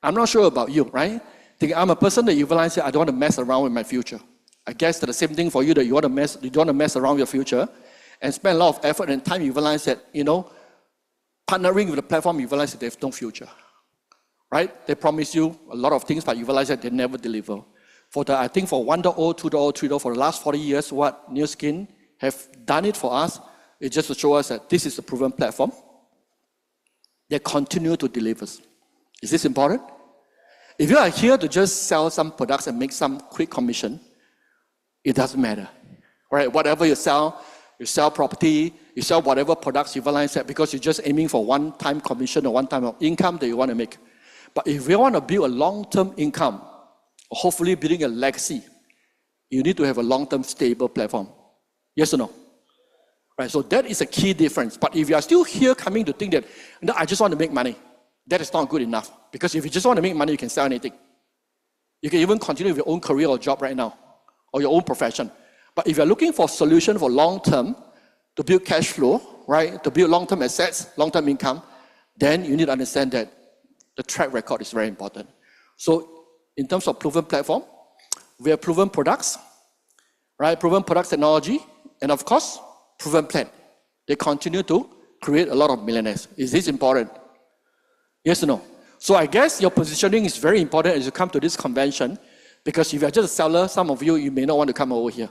I'm not sure about you, right? I'm a person that you realize that I don't want to mess around with my future. I guess that's the same thing for you, that you don't want to mess around with your future and spend a lot of effort and time. You realize that, partnering with the platform, you realize that they have no future, right? They promise you a lot of things, but you realize that they never deliver. I think for 1.0, 2.0, 3.0, for the last 40 years, what New Skin have done it for us is just to show us that this is a proven platform. They continue to deliver. Is this important? If you are here to just sell some products and make some quick commission, it doesn't matter, right? Whatever you sell property, you sell whatever products, you realize that because you're just aiming for one-time commission or one-time of income that you want to make. But if you want to build a long-term income, hopefully building a legacy, you need to have a long-term stable platform. Yes or no? Right, so that is a key difference. But if you are still here coming to think that, no, I just want to make money, that is not good enough. Because if you just want to make money, you can sell anything. You can even continue with your own career or job right now, or your own profession. But if you're looking for a solution for long-term, to build cash flow, right, to build long-term assets, long-term income, then you need to understand that the track record is very important. So in terms of proven platform, we have proven products, right, proven products technology, and of course, proven plan. They continue to create a lot of millionaires. Is this important? Yes or no? So I guess your positioning is very important as you come to this convention, because if you're just a seller, some of you may not want to come over here.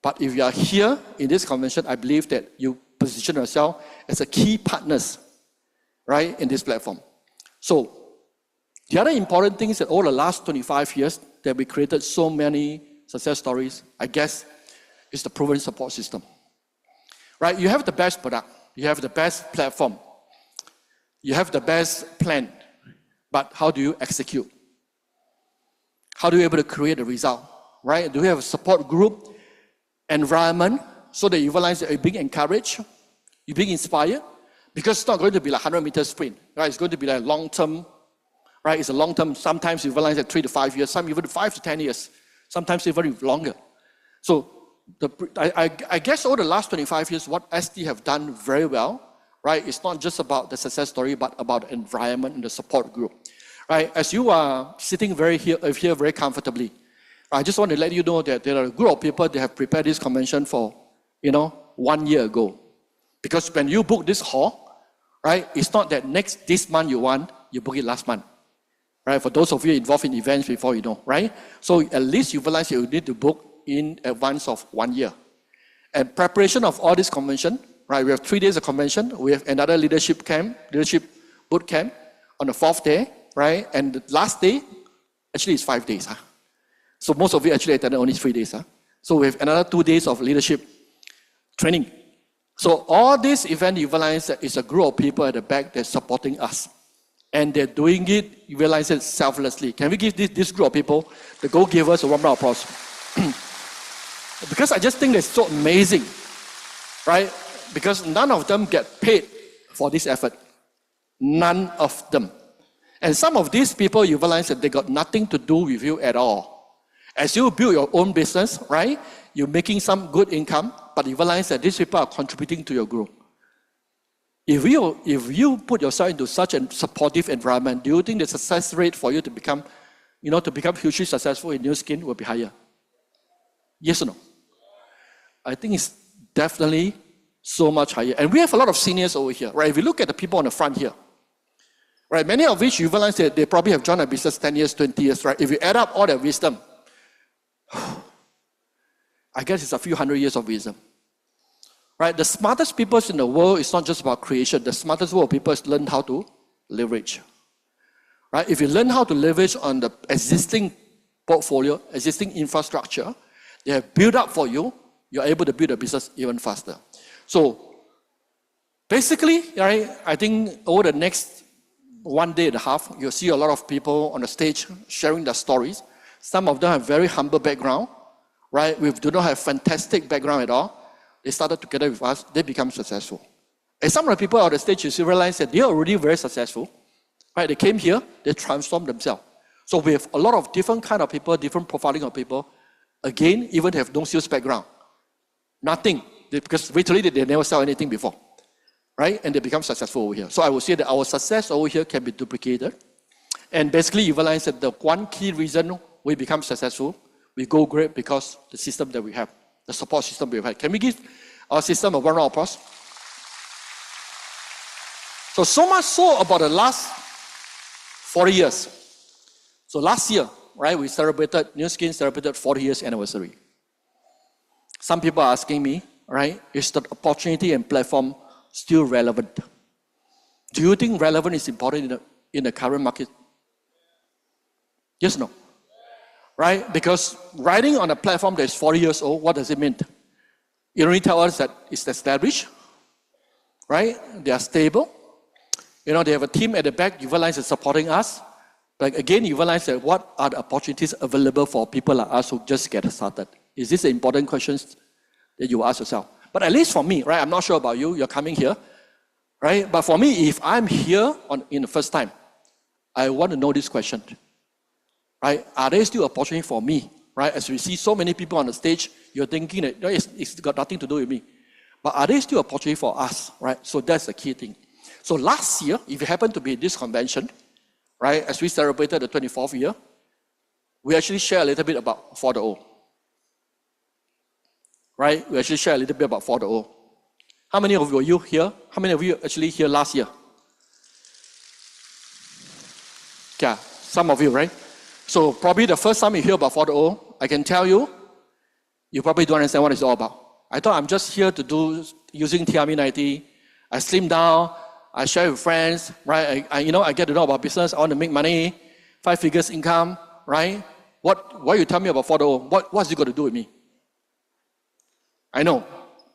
But if you are here in this convention, I believe that you position yourself as a key partners, right, in this platform. So the other important thing is that over the last 25 years that we created so many success stories, I guess, is the proven support system. Right? You have the best product, you have the best platform, you have the best plan, but how do you execute? How do you able to create a result? Right? Do you have a support group, environment, so that you realize that you're being encouraged, you're being inspired? Because it's not going to be like 100-meter sprint, right? It's going to be like long-term, right? It's a long-term. Sometimes you realize that 3 to 5 years, some even 5 to 10 years, sometimes even longer. So I guess over the last 25 years, what ST have done very well, right? It's not just about the success story, but about the environment and the support group, right? As you are sitting here very comfortably, I just want to let you know that there are a group of people that have prepared this convention for, 1 year ago. Because when you book this hall, right, it's not that this month you book it last month, right? For those of you involved in events before, right? So at least you realize you need to book in advance of 1 year. And preparation of all this convention, right? We have 3 days of convention. We have another leadership boot camp on the 4th day, right? And the last day, actually it's 5 days. So most of you actually attended only 3 days. So we have another 2 days of leadership training. So all this event, you realize that it's a group of people at the back that's supporting us. And they're doing it, you realize it selflessly. Can we give this group of people, the go-givers, a warm round of applause? Because I just think it's so amazing, right? Because none of them get paid for this effort. None of them. And some of these people, you realize that they got nothing to do with you at all. As you build your own business, right? You're making some good income, but you realize that these people are contributing to your growth. If you put yourself into such a supportive environment, do you think the success rate for you to become hugely successful in New Skin will be higher? Yes or no? I think it's definitely so much higher. And we have a lot of seniors over here, right? If you look at the people on the front here, right, many of which you realize that they probably have joined a business 10 years, 20 years, right? If you add up all their wisdom, I guess it's a few hundred years of wisdom. Right? The smartest people in the world is not just about creation. The smartest world people is learn how to leverage. Right? If you learn how to leverage on the existing portfolio, existing infrastructure, they have built up for you, you're able to build a business even faster. So basically, right, I think over the next 1.5 days, you'll see a lot of people on the stage sharing their stories. Some of them have very humble background, right? We do not have fantastic background at all. They started together with us, they become successful. And some of the people on the stage, you realize that they are already very successful, right? They came here, they transformed themselves. So we have a lot of different kind of people, different profiling of people. Again, even have no sales background. Nothing, because literally they never sell anything before, right? And they become successful over here. So I would say that our success over here can be duplicated. And basically, you realize that the one key reason we become successful, we go great because the system that we have, the support system we have. Can we give our system a round of applause? So much so about the last 40 years. So last year, right, New Skin celebrated 40 years anniversary. Some people are asking me, right, is the opportunity and platform still relevant? Do you think relevant is important in the current market? Yes or no? Right? Because riding on a platform that is 40 years old, what does it mean? It only tells us that it's established, right? They are stable. They have a team at the back, you realize it's supporting us. But again, you realize that what are the opportunities available for people like us who just get started? Is this an important question that you ask yourself? But at least for me, right? I'm not sure about you, you're coming here, right? But for me, if I'm here in the first time, I want to know this question, right? Are there still opportunities for me, right? As we see so many people on the stage, you're thinking that it's got nothing to do with me. But are there still opportunities for us, right? So that's the key thing. So last year, if you happen to be at this convention, right, as we celebrated the 24th year, we actually share a little bit about 4.0. Right? We actually share a little bit about 4.0. How many of you here? How many of you actually here last year? Yeah, some of you, right? So probably the first time you hear about 4.0, I can tell you, you probably don't understand what it's all about. I thought I'm just here to do using TRM90. I slim down, I share with friends, right? I get to know about business. I want to make money, 5 figures income, right? What you tell me about 4.0? What's it got to do with me? I know,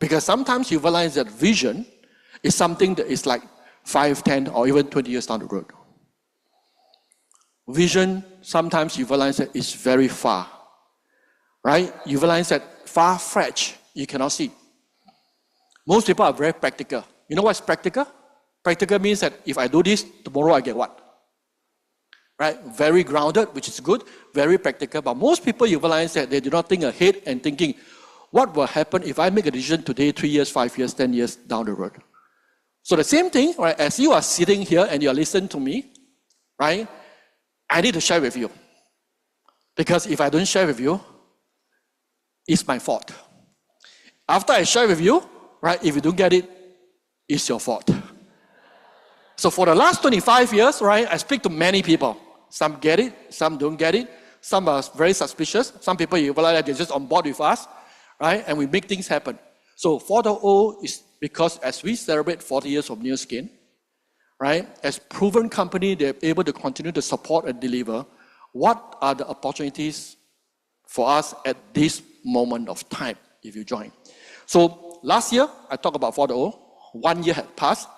because sometimes you realize that vision is something that is like 5, 10, or even 20 years down the road. Vision, sometimes you realize that it's very far, right? You realize that far-fetched, you cannot see. Most people are very practical. You know what's practical? Practical means that if I do this, tomorrow I get what? Right? Very grounded, which is good, very practical. But most people, you realize that they do not think ahead and thinking, what will happen if I make a decision today, 3 years, 5 years, 10 years down the road? So the same thing, right? As you are sitting here and you are listening to me, right? I need to share with you. Because if I don't share with you, it's my fault. After I share with you, right, if you don't get it, it's your fault. So for the last 25 years, right, I speak to many people. Some get it, some don't get it. Some are very suspicious. Some people, you realize that they're just on board with us, right? And we make things happen. So 4.0 is because as we celebrate 40 years of New Skin, right, as proven company, they're able to continue to support and deliver. What are the opportunities for us at this moment of time if you join? So last year, I talked about 4.0. 1 year had passed,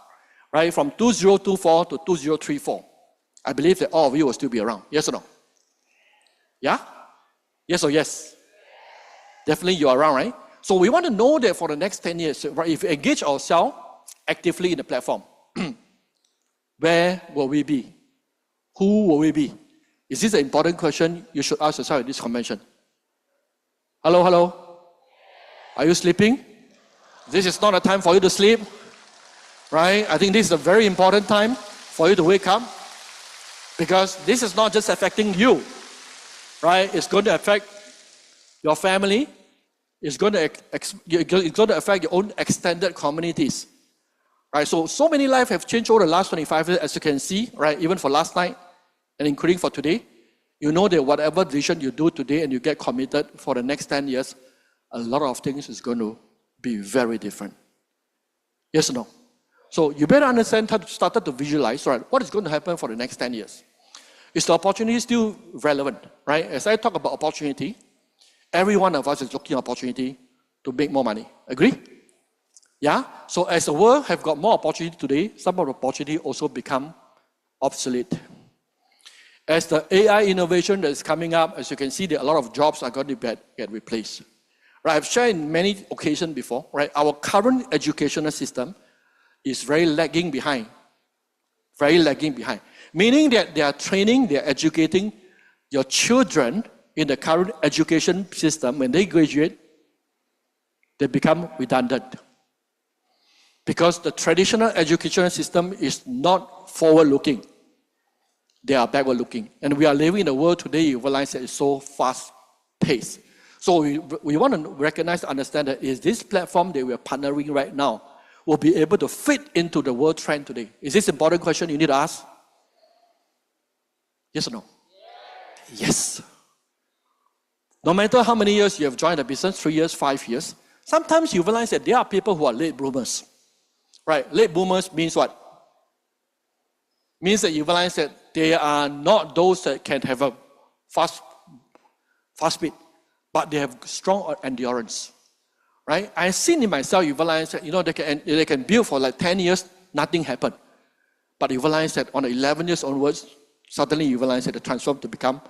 right, from 2024 to 2034. I believe that all of you will still be around. Yes or no? Yeah? Yes or yes? Definitely you are around, right? So we want to know that for the next 10 years, right, if we engage ourselves actively in the platform, where will we be? Who will we be? Is this an important question you should ask yourself at this convention? Hello, hello? Are you sleeping? This is not a time for you to sleep, right? I think this is a very important time for you to wake up, because this is not just affecting you, right? It's going to affect your family. It's going to affect your own extended communities, right? So many lives have changed over the last 25 years, as you can see, right? Even for last night and including for today, you know that whatever decision you do today and you get committed for the next 10 years, a lot of things is going to be very different. Yes or no? So you better understand how to start to visualize, right? What is going to happen for the next 10 years? Is the opportunity still relevant, right? As I talk about opportunity, every one of us is looking at opportunity to make more money. Agree? Yeah? So as the world have got more opportunity today, some of the opportunity also become obsolete. As the AI innovation that is coming up, as you can see, that a lot of jobs are going to get replaced. Right? I've shared in many occasions before, right? Our current educational system is very lagging behind. Very lagging behind. Meaning that they are training, they are educating your children in the current education system. When they graduate, they become redundant. Because the traditional educational system is not forward-looking. they are backward looking. And we are living in a world today, you realize that it's so fast paced. So we want to recognize, understand that is this platform that we are partnering right now will be able to fit into the world trend today? Is this an important question you need to ask? Yes or no? Yes. No matter how many years you have joined the business, 3 years, 5 years, sometimes you realize that there are people who are late bloomers. Right? Late bloomers means what? Means that you realize that they are not those that can have a fast speed, but they have strong endurance. Right? I've seen in myself, you realize that they can build for like 10 years, nothing happened. But you realize that on 11 years onwards, suddenly you realize that they transform to become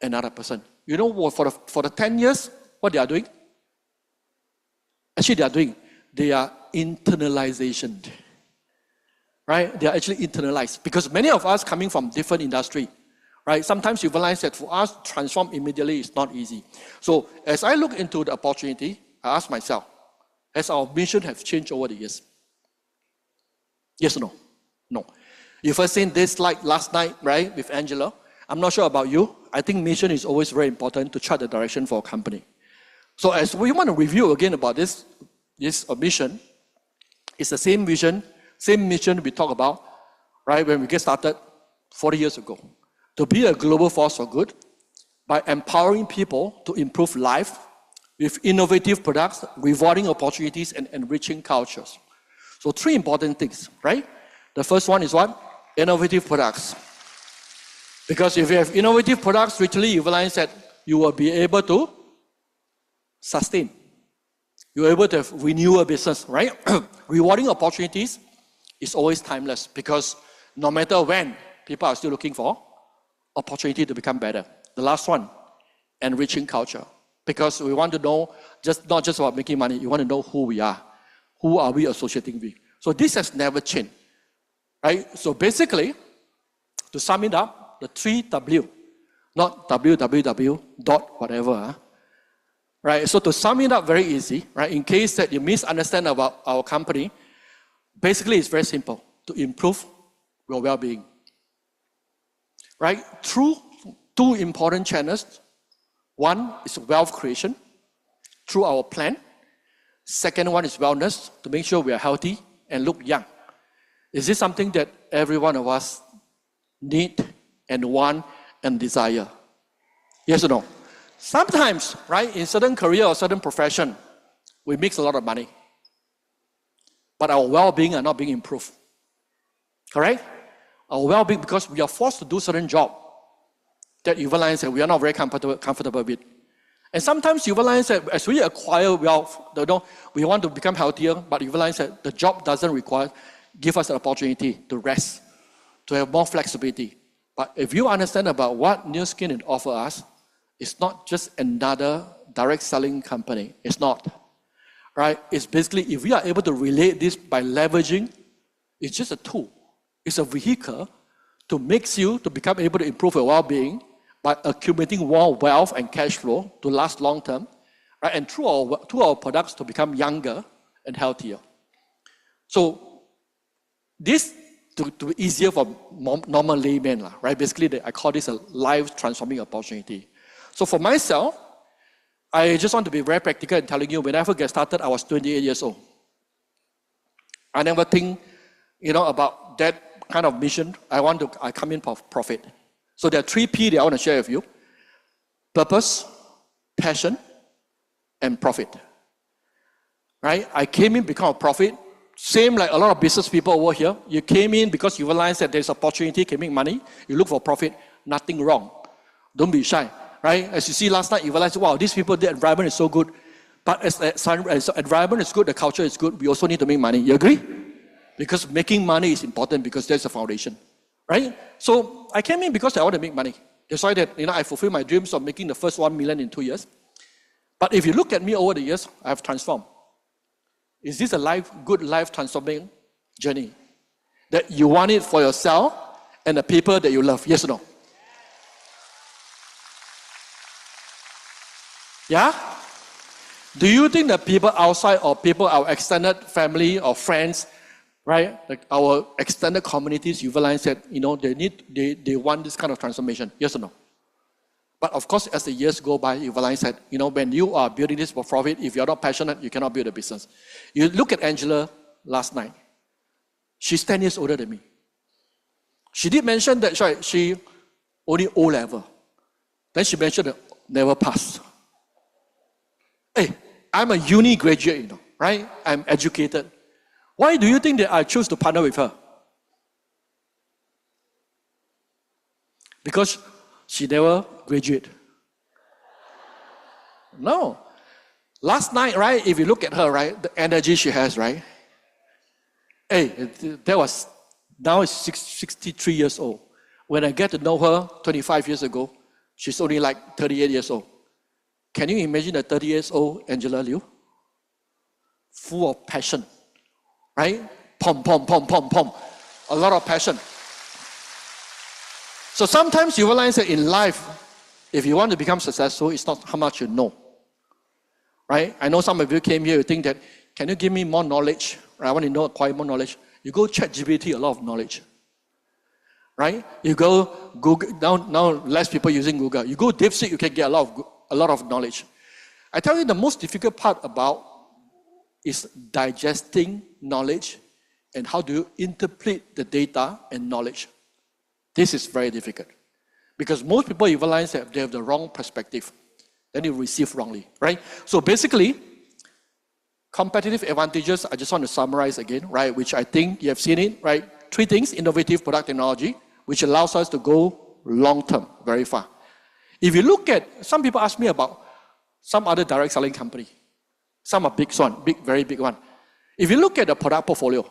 another person. You know what, for the 10 years, what they are doing? Actually, they are internalization. Right? They are actually internalized. Because many of us coming from different industry, right? Sometimes you realize that for us to transform immediately is not easy. So as I look into the opportunity, I ask myself, has our mission have changed over the years? Yes or no? No. You first seen this slide last night, right, with Angela. I'm not sure about you. I think mission is always very important to chart the direction for a company. So as we want to review again about this mission, it's the same vision, same mission we talked about, right, when we get started 40 years ago. To be a global force for good by empowering people to improve life with innovative products, rewarding opportunities, and enriching cultures. So 3 important things, right? The first one is what? Innovative products. Because if you have innovative products, literally you realize that you will be able to sustain. You're able to renew a business, right? Rewarding opportunities is always timeless because no matter when, people are still looking for opportunity to become better. The last one, enriching culture. Because we want to know, not just about making money, you want to know who we are. Who are we associating with? So this has never changed. Right? So basically, to sum it up, the 3 W, not www dot whatever. Right? So to sum it up very easy, right? In case that you misunderstand about our company, basically it's very simple. To improve your well-being. Right? Through 2 important channels. One is wealth creation through our plan. Second one is wellness, to make sure we are healthy and look young. Is this something that every one of us need and want and desire? Yes or no? Sometimes, right, in certain career or certain profession, we make a lot of money. But our well-being are not being improved. Correct? Our well-being, because we are forced to do certain job that you realize that we are not very comfortable with. And sometimes you realize that as we acquire wealth, we want to become healthier, but you realize that the job doesn't give us an opportunity to rest, to have more flexibility. But if you understand about what Nu Skin can offer us, it's not just another direct selling company. It's not. Right? It's basically, if we are able to relate this by leveraging, it's just a tool. It's a vehicle to make you to become able to improve your well-being by accumulating more wealth and cash flow to last long term, right? And through our products to become younger and healthier. So this to be easier for normal laymen, right? Basically, I call this a life transforming opportunity. So for myself, I just want to be very practical in telling you, when I first get started, I was 28 years old. I never think, about that kind of mission. I come in for profit. So there are 3 P that I want to share with you. Purpose, passion, and profit. Right? I came in because of profit. Same like a lot of business people over here. You came in because you realize that there's opportunity, can make money. You look for profit, nothing wrong. Don't be shy. Right? As you see last night, you realize, wow, these people, the environment is so good. But as the environment is good, the culture is good, we also need to make money. You agree? Because making money is important because that's the foundation. Right? So I came in because I want to make money. That's why that, I fulfill my dreams of making the first 1 million in 2 years. But if you look at me over the years, I have transformed. Is this a good life transforming journey? That you want it for yourself and the people that you love? Yes or no? Yeah? Do you think that people outside or people, our extended family or friends, right? Like our extended communities, you realize that, they want this kind of transformation. Yes or no? But of course, as the years go by, you realize that, when you are building this for profit, if you're not passionate, you cannot build a business. You look at Angela last night. She's 10 years older than me. She did mention that she only O-level. Then she mentioned that never passed. Hey, I'm a uni graduate, right? I'm educated. Why do you think that I choose to partner with her? Because she never graduated. No. Last night, right, if you look at her, right, the energy she has, right? Hey, now she's 63 years old. When I get to know her 25 years ago, she's only like 38 years old. Can you imagine a 30 years old Angela Liu? Full of passion, right? Pom, pom, pom, pom, pom. A lot of passion. So sometimes you realize that in life, if you want to become successful, it's not how much you know, right? I know some of you came here, you think that, can you give me more knowledge? I want to acquire more knowledge. You go ChatGPT, a lot of knowledge, right? You go Google, now less people using Google. You go DeepSeek, you can get a lot of knowledge. I tell you, the most difficult part about is digesting knowledge and how do you interpret the data and knowledge. This is very difficult because most people realize that they have the wrong perspective. Then you receive wrongly, right? So basically, competitive advantages, I just want to summarize again, right? Which I think you have seen it, right? 3 things: innovative product technology, which allows us to go long-term, very far. If you look at, some people ask me about some other direct selling company. Some are big one, very big one. If you look at the product portfolio,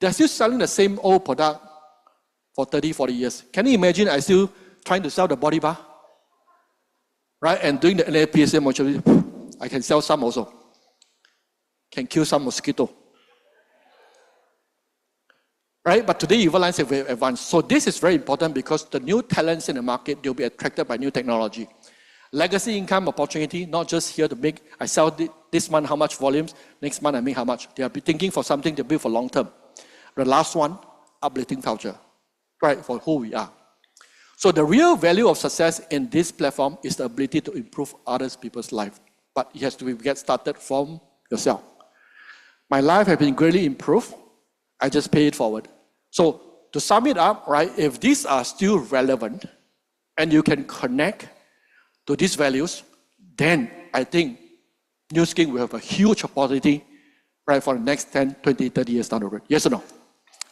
they're still selling the same old product for 30, 40 years. Can you imagine I still trying to sell the body bar? Right? And doing the NAPSM mobility, I can sell some also. Can kill some mosquito. Right? But today you realize that we're advanced. So this is very important because the new talents in the market, they'll be attracted by new technology. Legacy income opportunity, not just here to make, I sell this month how much volumes, next month I make how much. They'll be thinking for something to build for long term. The last one, uplifting culture, right, for who we are. So the real value of success in this platform is the ability to improve other people's life. But it has to get started from yourself. My life has been greatly improved. I just pay it forward. So to sum it up, right, if these are still relevant and you can connect to these values, then I think New Skin will have a huge opportunity, right, for the next 10, 20, 30 years down the road. Yes or no?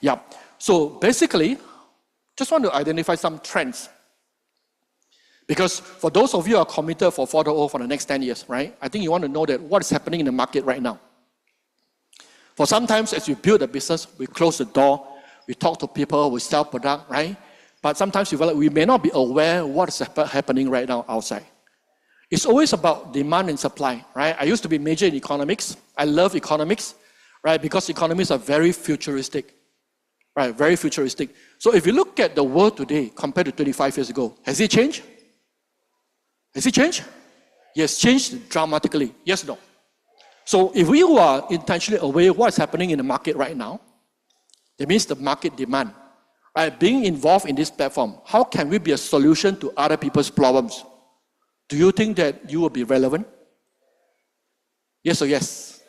Yeah. So basically, just want to identify some trends. Because for those of you who are committed for 4.0 for the next 10 years, right, I think you want to know that what is happening in the market right now. For sometimes as we build a business, we close the door, we talk to people, we sell product, right? But sometimes we may not be aware of what is happening right now outside. It's always about demand and supply, right? I used to be major in economics. I love economics, right? Because economics are very futuristic, right? Very futuristic. So if you look at the world today compared to 25 years ago, has it changed? Has it changed? Yes, changed dramatically. Yes, no. So if we are intentionally aware of what's happening in the market right now, that means the market demand. Right, being involved in this platform, how can we be a solution to other people's problems? Do you think that you will be relevant? Yes or yes?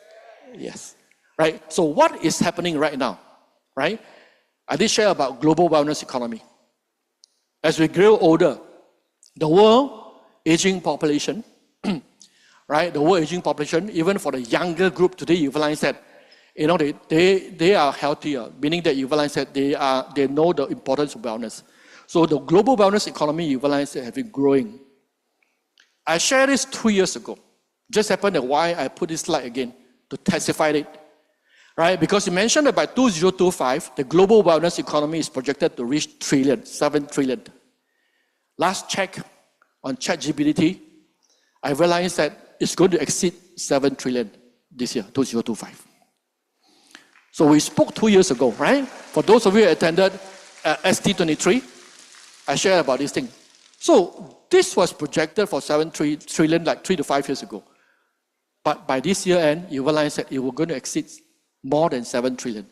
Yes. Right? So what is happening right now? Right? I did share about global wellness economy. As we grow older, the world aging population, right? The world aging population, even for the younger group today, you realize that they are healthier, meaning that you realize that they know the importance of wellness. So the global wellness economy, you realize that have been growing. I shared this 2 years ago. Just happened that why I put this slide again to testify it, right? Because you mentioned that by 2025, the global wellness economy is projected to reach $7 trillion. Last check on ChatGPT, I realized that it's going to exceed $7 trillion this year, 2025. So we spoke 2 years ago, right? For those of you who attended ST25, I shared about this thing. So this was projected for $7 trillion like 3 to 5 years ago. But by this year end, you realize that it was going to exceed more than $7 trillion.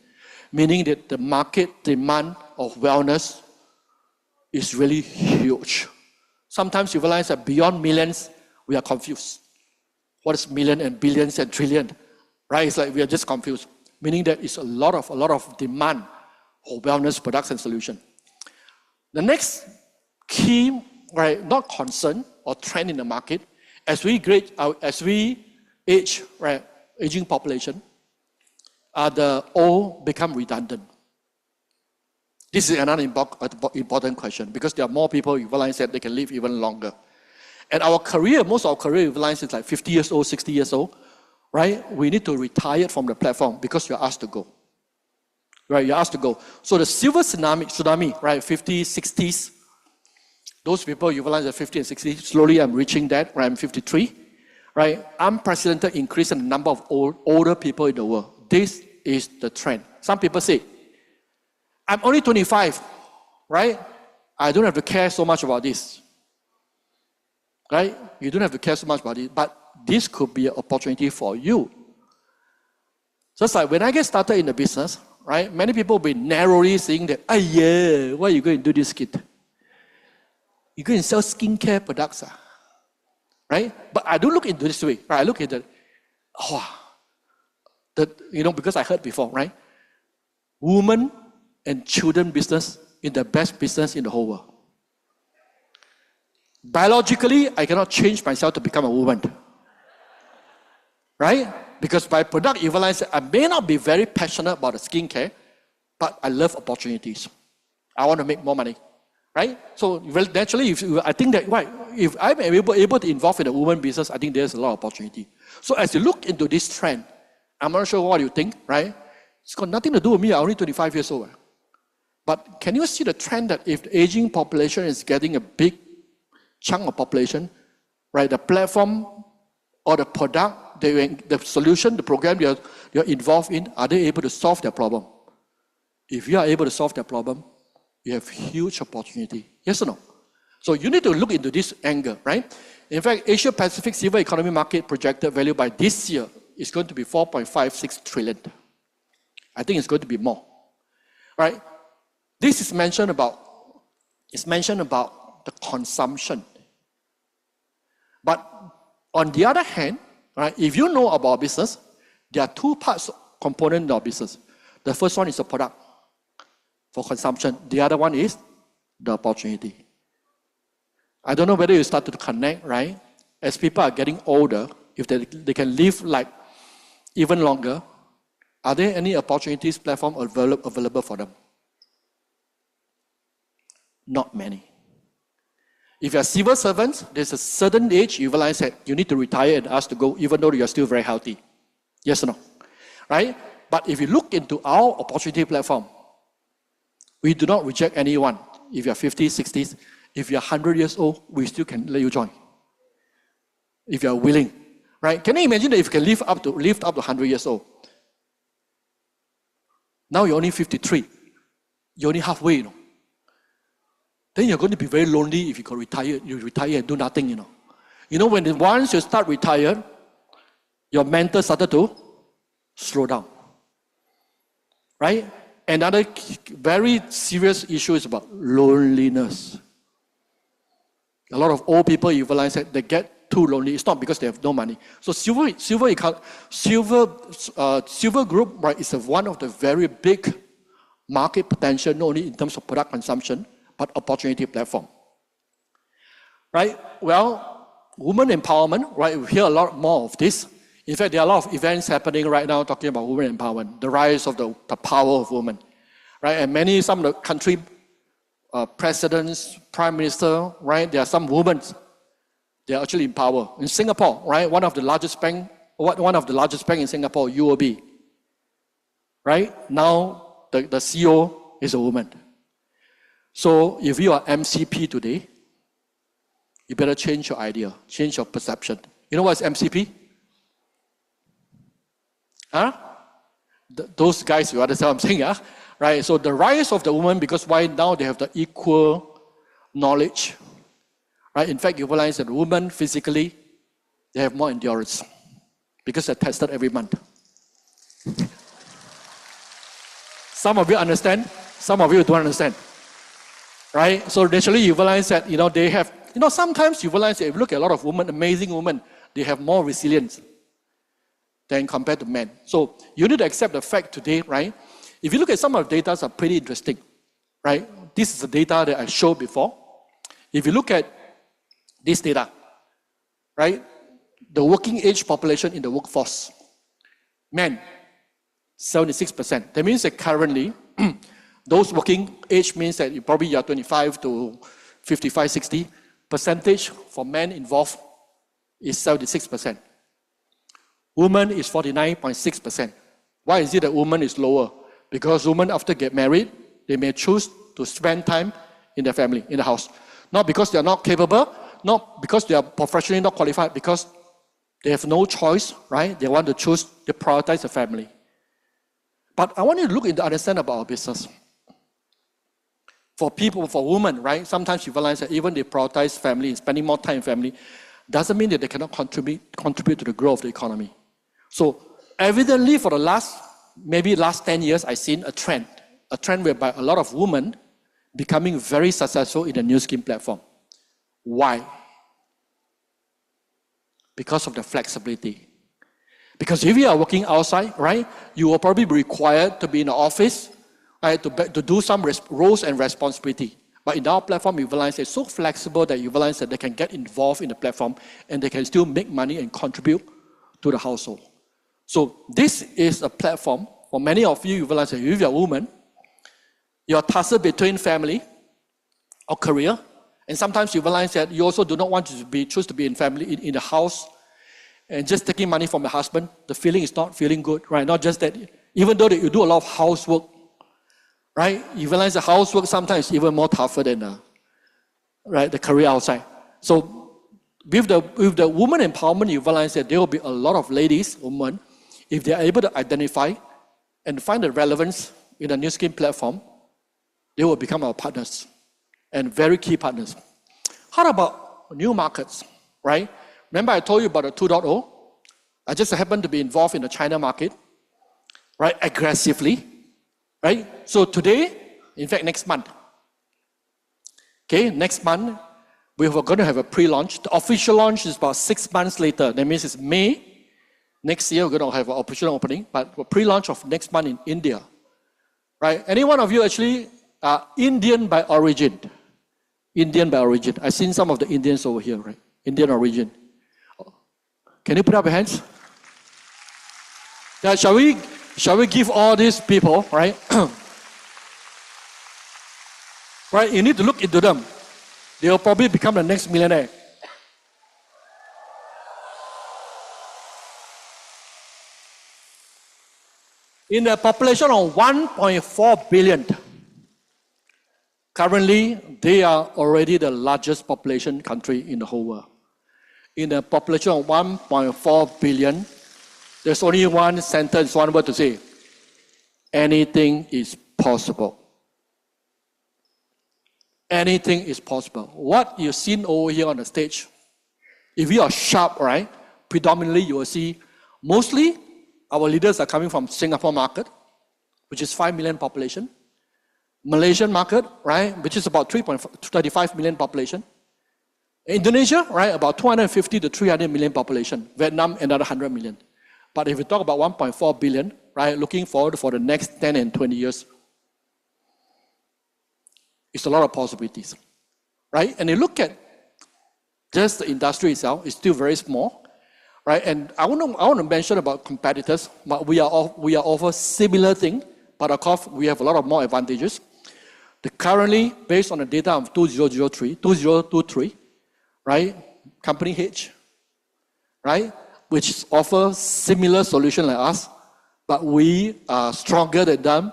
meaning that the market demand of wellness is really huge. Sometimes you realize that beyond millions, we are confused. What is million and billions and trillion? Right? It's like we are just confused. Meaning that it's a lot of demand for wellness products and solutions. The next key, right, not concern or trend in the market, as we age, right, aging population, the old become redundant. This is another important question because there are more people who realize that they can live even longer. And our career, most of our career realize is like 50 years old, 60 years old, right? We need to retire from the platform because you're asked to go. Right, you're asked to go. So the silver tsunami, right, 50s, 60s, those people you realize at 50 and 60, slowly I'm reaching that, right, I'm 53, right? Unprecedented increase in the number of older people in the world. This is the trend. Some people say, I'm only 25, right? I don't have to care so much about this. Right? You don't have to care so much about it, but this could be an opportunity for you. Just like when I get started in the business, right? Many people will be narrowly saying that, yeah, why are you going to do this, kid? You go and sell skincare products, right? But I don't look into this way, right? I look at because I heard before, right? Women and children business in the best business in the whole world. Biologically, I cannot change myself to become a woman. Right? Because by product evaluation, I may not be very passionate about the skincare, but I love opportunities. I want to make more money. Right? So naturally, I think that right, if I'm able to involve in the woman business, I think there's a lot of opportunity. So as you look into this trend, I'm not sure what you think, right? It's got nothing to do with me. I'm only 25 years old. But can you see the trend that if the aging population is getting a big chunk of population, right? The platform or the product, the solution, the program you're involved in, are they able to solve their problem? If you are able to solve their problem, you have huge opportunity. Yes or no? So you need to look into this angle, right? In fact, Asia Pacific silver economy market projected value by this year is going to be 4.56 trillion. I think it's going to be more, right? This is mentioned about the consumption. But on the other hand, right, if you know about business, there are two components of business. The first one is the product for consumption. The other one is the opportunity. I don't know whether you started to connect, right? As people are getting older, if they can live like even longer, are there any opportunities, platform available for them? Not many. If you're civil servants, there's a certain age you realize that you need to retire and ask to go, even though you're still very healthy. Yes or no? Right? But if you look into our opportunity platform, we do not reject anyone. If you're 50s, 60s, if you're 100 years old, we still can let you join. If you're willing. Right? Can you imagine that if you can live up to 100 years old? Now you're only 53. You're only halfway, you know. Then you're going to be very lonely if you can retire. You retire and do nothing, you know. You know, once you start retired, your mental started to slow down. Right? Another very serious issue is about loneliness. A lot of old people, you realize that they get too lonely. It's not because they have no money. So silver group, right, is one of the very big market potential, not only in terms of product consumption, but opportunity platform. Right? Well, women empowerment, right? We hear a lot more of this. In fact, there are a lot of events happening right now talking about women empowerment, the rise of the power of women. Right? And some of the country presidents, prime minister, right? There are some women, they are actually in power. In Singapore, right? One of the largest bank in Singapore, UOB. Right? Now the CEO is a woman. So if you are MCP today, you better change your idea, change your perception. You know what's MCP? Huh? Those guys, you understand what I'm saying, yeah? Right? So the rise of the woman, because why now they have the equal knowledge. Right? In fact, you realize that women physically, they have more endurance because they're tested every month. Some of you understand, some of you don't understand. Right? So naturally you realize that, they have, sometimes you realize that if you look at a lot of women, amazing women, they have more resilience than compared to men. So you need to accept the fact today, right? If you look at some of the data, are pretty interesting, right? This is the data that I showed before. If you look at this data, right? The working age population in the workforce, men, 76%. That means that currently, those working age means that you probably are 25 to 55, 60. Percentage for men involved is 76%. Women is 49.6%. Why is it that women is lower? Because women after get married, they may choose to spend time in their family, in the house. Not because they are not capable, not because they are professionally not qualified, because they have no choice, right? They want to choose, they prioritize the family. But I want you to look into understand about our business. For people, for women, right? Sometimes you realize that even they prioritize family, spending more time in family, doesn't mean that they cannot contribute to the growth of the economy. So evidently for the last 10 years, I've seen a trend whereby a lot of women becoming very successful in the new skin platform. Why? Because of the flexibility. Because if you are working outside, right, you will probably be required to be in the office, right, to do some roles and responsibility. But in our platform, you realize it's so flexible that you realize that they can get involved in the platform and they can still make money and contribute to the household. So this is a platform for many of you. You realize that if you're a woman, you're tossed between family or career, and sometimes you realize that you also do not want to choose to be in family, in the house, and just taking money from the husband. The feeling is not feeling good, right? Not just that, even though that you do a lot of housework, right? You realize the housework sometimes is even more tougher than the career outside. So with the woman empowerment, you realize that there will be a lot of women, if they are able to identify and find the relevance in the new skin platform, they will become our partners and very key partners. How about new markets, right? Remember I told you about the 2.0? I just happened to be involved in the China market, right, aggressively, right? So today, in fact next month, next month, we're going to have a pre-launch. The official launch is about 6 months later. That means it's May. Next year, we're going to have an official opening, but a pre-launch of next month in India, right? Any one of you actually are Indian by origin? Indian by origin. I've seen some of the Indians over here, right? Indian origin. Can you put up your hands? Yeah, shall we give all these people, right? Right, you need to look into them. They'll probably become the next millionaire. In a population of 1.4 billion, currently they are already the largest population country in the whole world. In a population of 1.4 billion, there's only one sentence, one word to say: anything is possible. Anything is possible. What you've seen over here on the stage, if you are sharp, right, predominantly you will see mostly our leaders are coming from Singapore market, which is 5 million population. Malaysian market, right, which is about 3.35 million population. Indonesia, right, about 250 to 300 million population. Vietnam, another 100 million. But if we talk about 1.4 billion, right, looking forward for the next 10 and 20 years, it's a lot of possibilities, right? And you look at just the industry itself, it's still very small, right? And I want to mention about competitors. We are offer similar thing, but of course we have a lot of more advantages. Currently, based on the data of 2023, right, company H, right, which offers similar solution like us, but we are stronger than them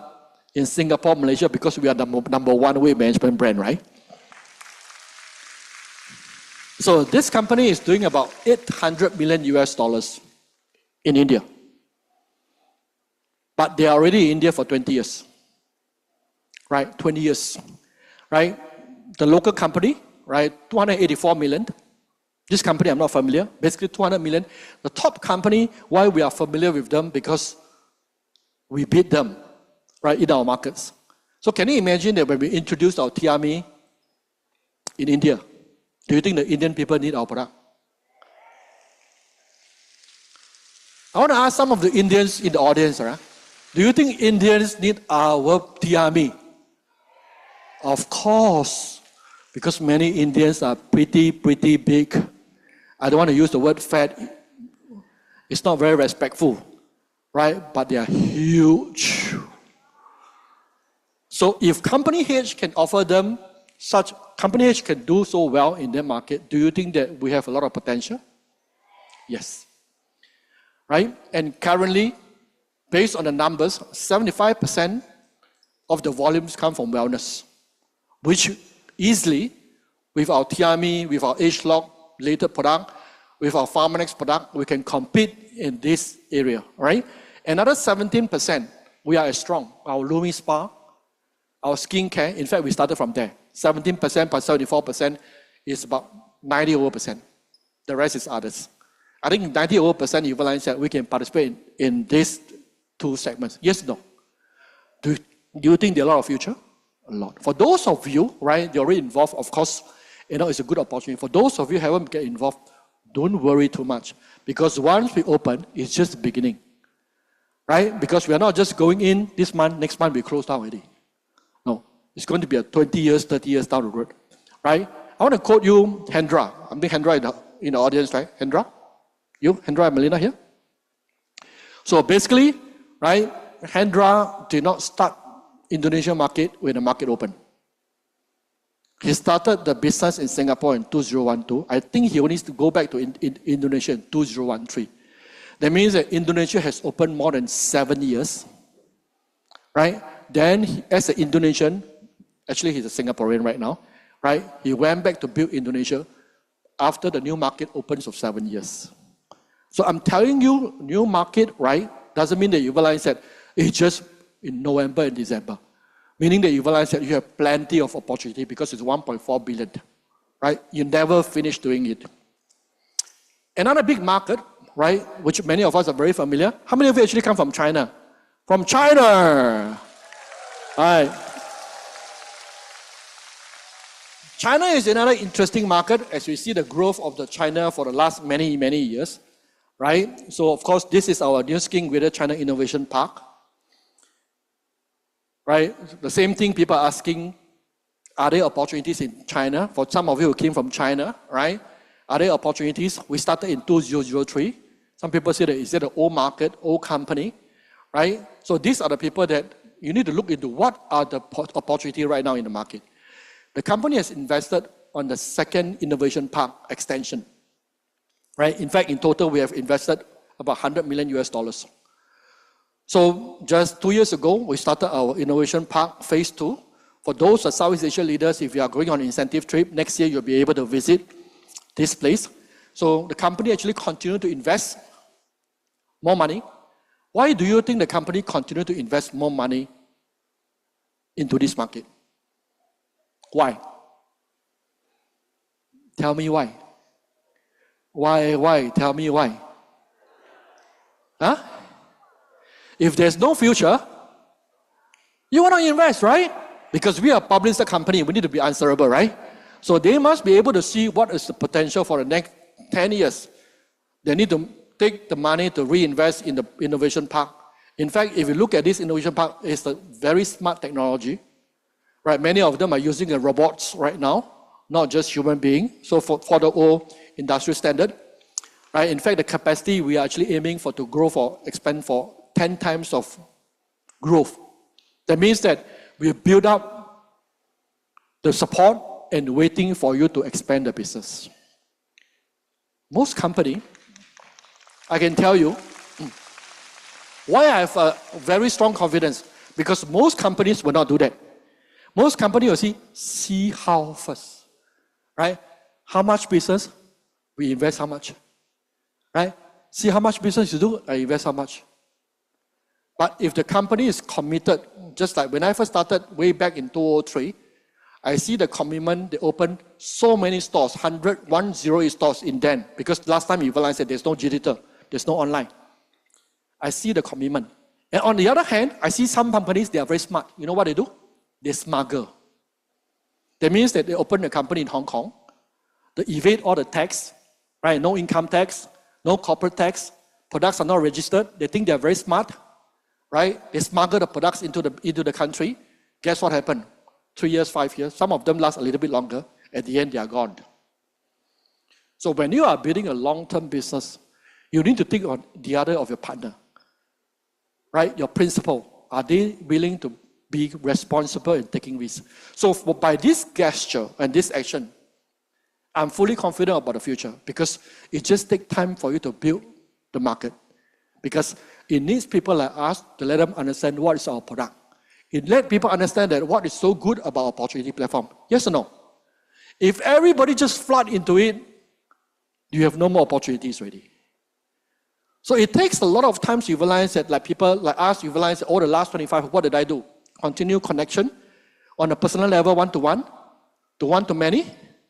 in Singapore, Malaysia, because we are the number one weight management brand, right? So this company is doing about $800 million in India. But they are already in India for 20 years. Right, 20 years. Right? The local company, right, 284 million. This company, I'm not familiar, basically 200 million. The top company, why we are familiar with them? Because we beat them. right, in our markets. So can you imagine that when we introduced our TRME in India, do you think the Indian people need our product? I want to ask some of the Indians in the audience, right? Do you think Indians need our TRME? Of course, because many Indians are pretty big. I don't want to use the word fat. It's not very respectful, right? But they are huge. So if Company H can offer them such, Company H can do so well in their market, do you think that we have a lot of potential? Yes. Right? And currently, based on the numbers, 75% of the volumes come from wellness, which easily, with our TRME, with our age-lock related product, with our PharmaNex product, we can compete in this area, right? Another 17%, we are as strong. Our Lumi Spa, our skincare, in fact, we started from there. 17% plus 74% is about 90%. The rest is others. I think 90% you realize that we can participate in these two segments. Yes, no? Do you think there are a lot of future? A lot. For those of you, right, you're already involved, of course, it's a good opportunity. For those of you who haven't get involved, don't worry too much. Because once we open, it's just the beginning. Right? Because we are not just going in this month, next month we close down already. No. It's going to be a 20 years, 30 years down the road. Right? I want to quote you Hendra. I think Hendra in the audience, right? Hendra? You? Hendra and Melina here? So basically, right, Hendra did not start Indonesian market when the market opened. He started the business in Singapore in 2012. I think he only needs to go back to Indonesia in 2013. That means that Indonesia has opened more than 7 years. Right? Then, as an Indonesian, actually he's a Singaporean right now, right? He went back to build Indonesia after the new market opens of 7 years. So I'm telling you, new market, right, doesn't mean that you realize that it's just in November and December. Meaning that you realize that you have plenty of opportunity because it's 1.4 billion, right? You never finish doing it. Another big market, right, which many of us are very familiar. How many of you actually come from China? From China! Right. China is another interesting market as we see the growth of the China for the last many years, right? So of course, this is our new Skin Greater China Innovation Park. Right? The same thing people are asking, are there opportunities in China? For some of you who came from China, right? Are there opportunities? We started in 2003. Some people say that is it an old market, old company, right? So these are the people that you need to look into what are the opportunities right now in the market. The company has invested on the second innovation park extension, right? In fact, in total, we have invested about $100 million US. So just 2 years ago, we started our Innovation Park Phase 2. For those Southeast Asia leaders, if you are going on an incentive trip, next year you'll be able to visit this place. So the company actually continued to invest more money. Why do you think the company continued to invest more money into this market? Why? Tell me why. Why? Tell me why. Huh? If there's no future, you want to invest, right? Because we are a public sector company, we need to be answerable, right? So they must be able to see what is the potential for the next 10 years. They need to take the money to reinvest in the innovation park. In fact, if you look at this innovation park, it's a very smart technology, right? Many of them are using the robots right now, not just human beings. So for the old industrial standard, right? In fact, the capacity we are actually aiming for to grow for, expand for 10 times of growth. That means that we build up the support and waiting for you to expand the business. Most company, I can tell you, why I have a very strong confidence, because most companies will not do that. Most companies will see how first, right? How much business, we invest how much, right? See how much business you do, I invest how much. But if the company is committed, just like when I first started way back in 2003, I see the commitment, they opened so many stores, 110 stores in then, because last time you realized that there's no digital, there's no online. I see the commitment. And on the other hand, I see some companies, they are very smart. You know what they do? They smuggle. That means that they open a company in Hong Kong, they evade all the tax, right? No income tax, no corporate tax, products are not registered. They think they're very smart, right? They smuggle the products into the country. Guess what happened? 3 years, 5 years. Some of them last a little bit longer. At the end, they are gone. So when you are building a long-term business, you need to think on the other of your partner, right? Your principal. Are they willing to be responsible in taking risks? So by this gesture and this action, I'm fully confident about the future because it just takes time for you to build the market. Because it needs people like us to let them understand what is our product. It let people understand that what is so good about opportunity platform. Yes or no? If everybody just flood into it, you have no more opportunities already. So it takes a lot of time to realize that, like people like us, you realize that, the last 25, what did I do? Continue connection on a personal level, one-to-one, to one-to-many,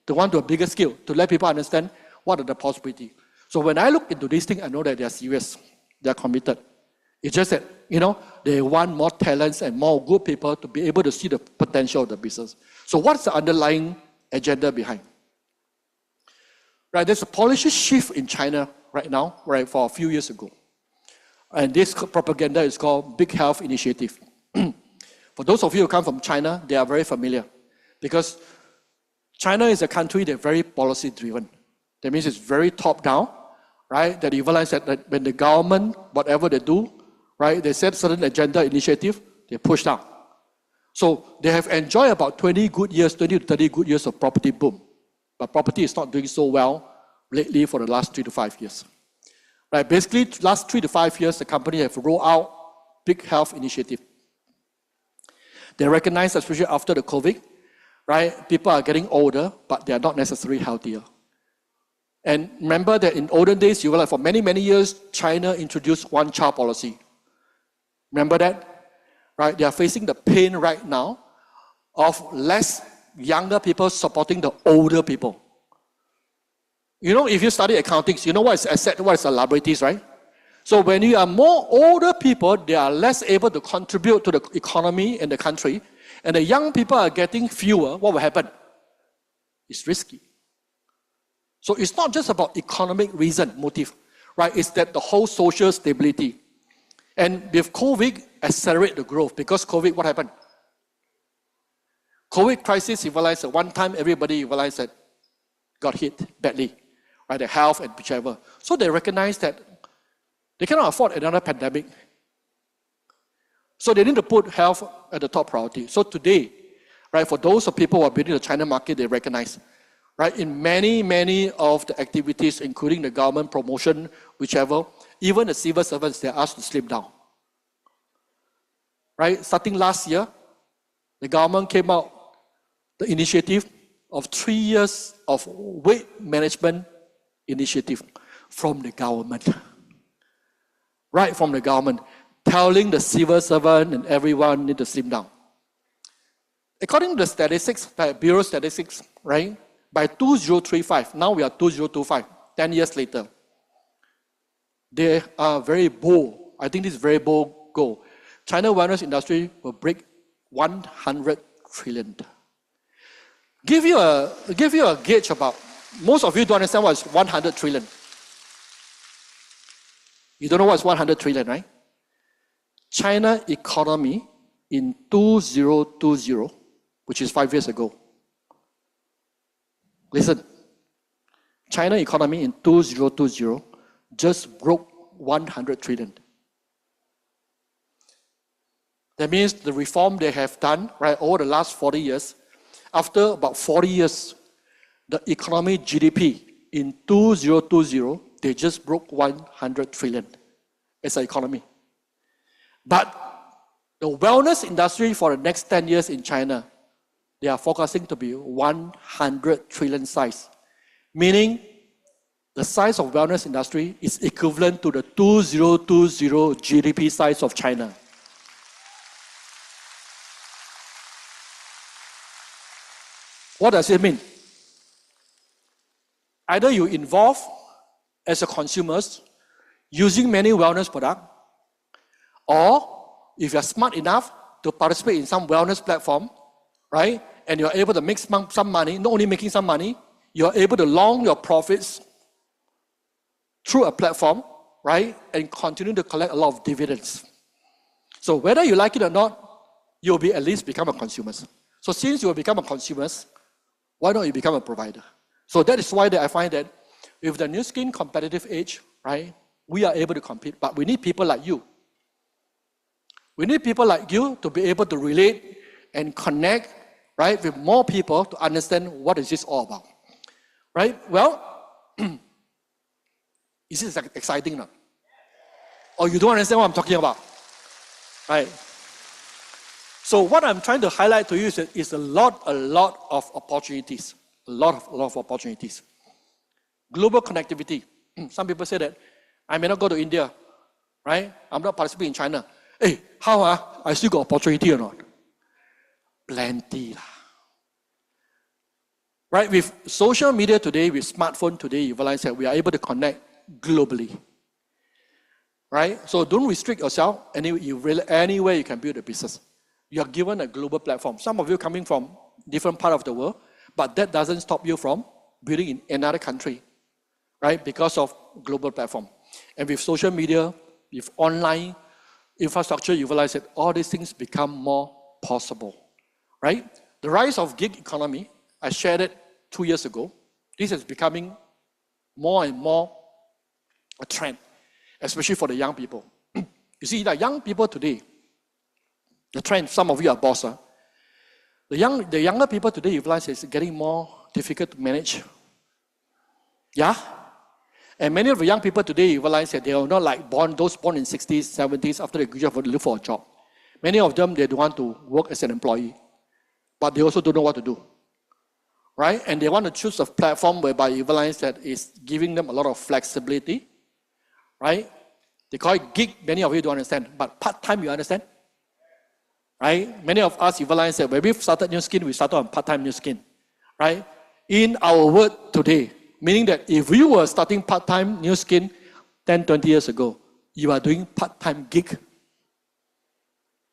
to one to a bigger scale, to let people understand what are the possibilities. So when I look into these things, I know that they are serious, they are committed. It's just that, they want more talents and more good people to be able to see the potential of the business. So what's the underlying agenda behind? Right, there's a policy shift in China right now, right, for a few years ago. And this propaganda is called Big Health Initiative. For those of you who come from China, they are very familiar. Because China is a country that's very policy-driven. That means it's very top-down, right? That you realize that when the government, whatever they do, right, they set certain agenda initiative, they push down. So they have enjoyed about 20 to 30 good years of property boom. But property is not doing so well lately for the last 3 to 5 years. Right, basically, last 3 to 5 years, the company have rolled out big health initiative. They recognize, especially after the COVID, right, people are getting older, but they are not necessarily healthier. And remember that in olden days, you realize for many, many years, China introduced one-child policy. Remember that? Right? They are facing the pain right now of less younger people supporting the older people. If you study accounting, you know what is asset, what is liabilities, right? So when you are more older people, they are less able to contribute to the economy in the country, and the young people are getting fewer, what will happen? It's risky. So it's not just about economic reason, motive, right? It's that the whole social stability. And with COVID, accelerate the growth. Because COVID, what happened? COVID crisis, you realize that one time everybody realized that got hit badly, right? The health and whichever. So they recognize that they cannot afford another pandemic. So they need to put health at the top priority. So today, right, for those of people who are building the China market, they recognize, right, in many, many of the activities, including the government promotion, whichever, even the civil servants, they're asked to slim down. Right? Starting last year, the government came out the initiative of 3 years of weight management initiative from the government. Right from the government, telling the civil servant and everyone need to slim down. According to the statistics, by Bureau Statistics, right, by 2035, now we are 2025, 10 years later, they are very bold. I think this is very bold goal. China wellness industry will break 100 trillion. Give you a gauge about, most of you don't understand what is 100 trillion. You don't know what is 100 trillion, right? China economy in 2020, which is 5 years ago. Listen, China economy in 2020 just broke 100 trillion. That means the reform they have done, right, over the last 40 years, after about 40 years, the economy GDP in 2020, they just broke 100 trillion as an economy. But the wellness industry for the next 10 years in China, they are forecasting to be 100 trillion size. Meaning, the size of wellness industry is equivalent to the 2020 GDP size of China. What does it mean? Either you involve as a consumers using many wellness products, Or if you're smart enough to participate in some wellness platform, right? And you're able to make some money, not only making some money, you're able to long your profits through a platform, right? And continue to collect a lot of dividends. So whether you like it or not, you'll be at least become a consumer. So since you will become a consumer, why don't you become a provider? So that is why that I find that with the new skin competitive age, right, we are able to compete, but we need people like you. We need people like you to be able to relate and connect, right, with more people to understand what is this all about, right? Well, is this exciting now? Or you don't understand what I'm talking about, right? So what I'm trying to highlight to you is a lot of opportunities, a lot of opportunities. Global connectivity. Some people say that I may not go to India, right? I'm not participating in China. Hey, how I still got opportunity or not? Plenty lah. Right? With social media today, with smartphone today, you realize that we are able to connect globally. Right? So don't restrict yourself. Anywhere you can build a business. You are given a global platform. Some of you coming from different part of the world, but that doesn't stop you from building in another country, right? Because of global platform. And with social media, with online infrastructure, you realize that all these things become more possible, right? The rise of gig economy, I shared it 2 years ago. This is becoming more and more a trend, especially for the young people. You see, the young people today, the trend, some of you are boss. The younger people today, you realize it's getting more difficult to manage. Yeah? And many of the young people today, you realize that they are not like those born in 60s, 70s, after they graduate to look for a job. Many of them, they don't want to work as an employee, but they also don't know what to do. Right? And they want to choose a platform whereby you realize that it's giving them a lot of flexibility. Right? They call it gig, many of you don't understand, but part-time, you understand? Right? Many of us, you realize that when we started New Skin, we started on part-time New Skin. Right? In our world today, meaning that if you were starting part-time New Skin 10, 20 years ago, you are doing part-time gig.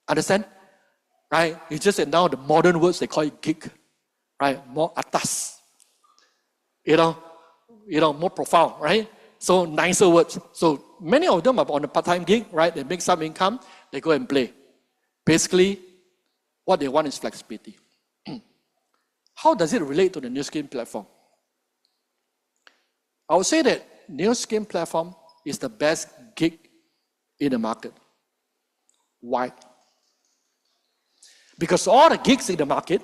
Understand? Right? It's just that now the modern words, they call it gig. Right? More atas. You know, more profound, right? So nicer words. So many of them are on a part-time gig, right? They make some income, they go and play. Basically, what they want is flexibility. How does it relate to the New Skin platform? I would say that New Skin platform is the best gig in the market. Why? Because all the gigs in the market,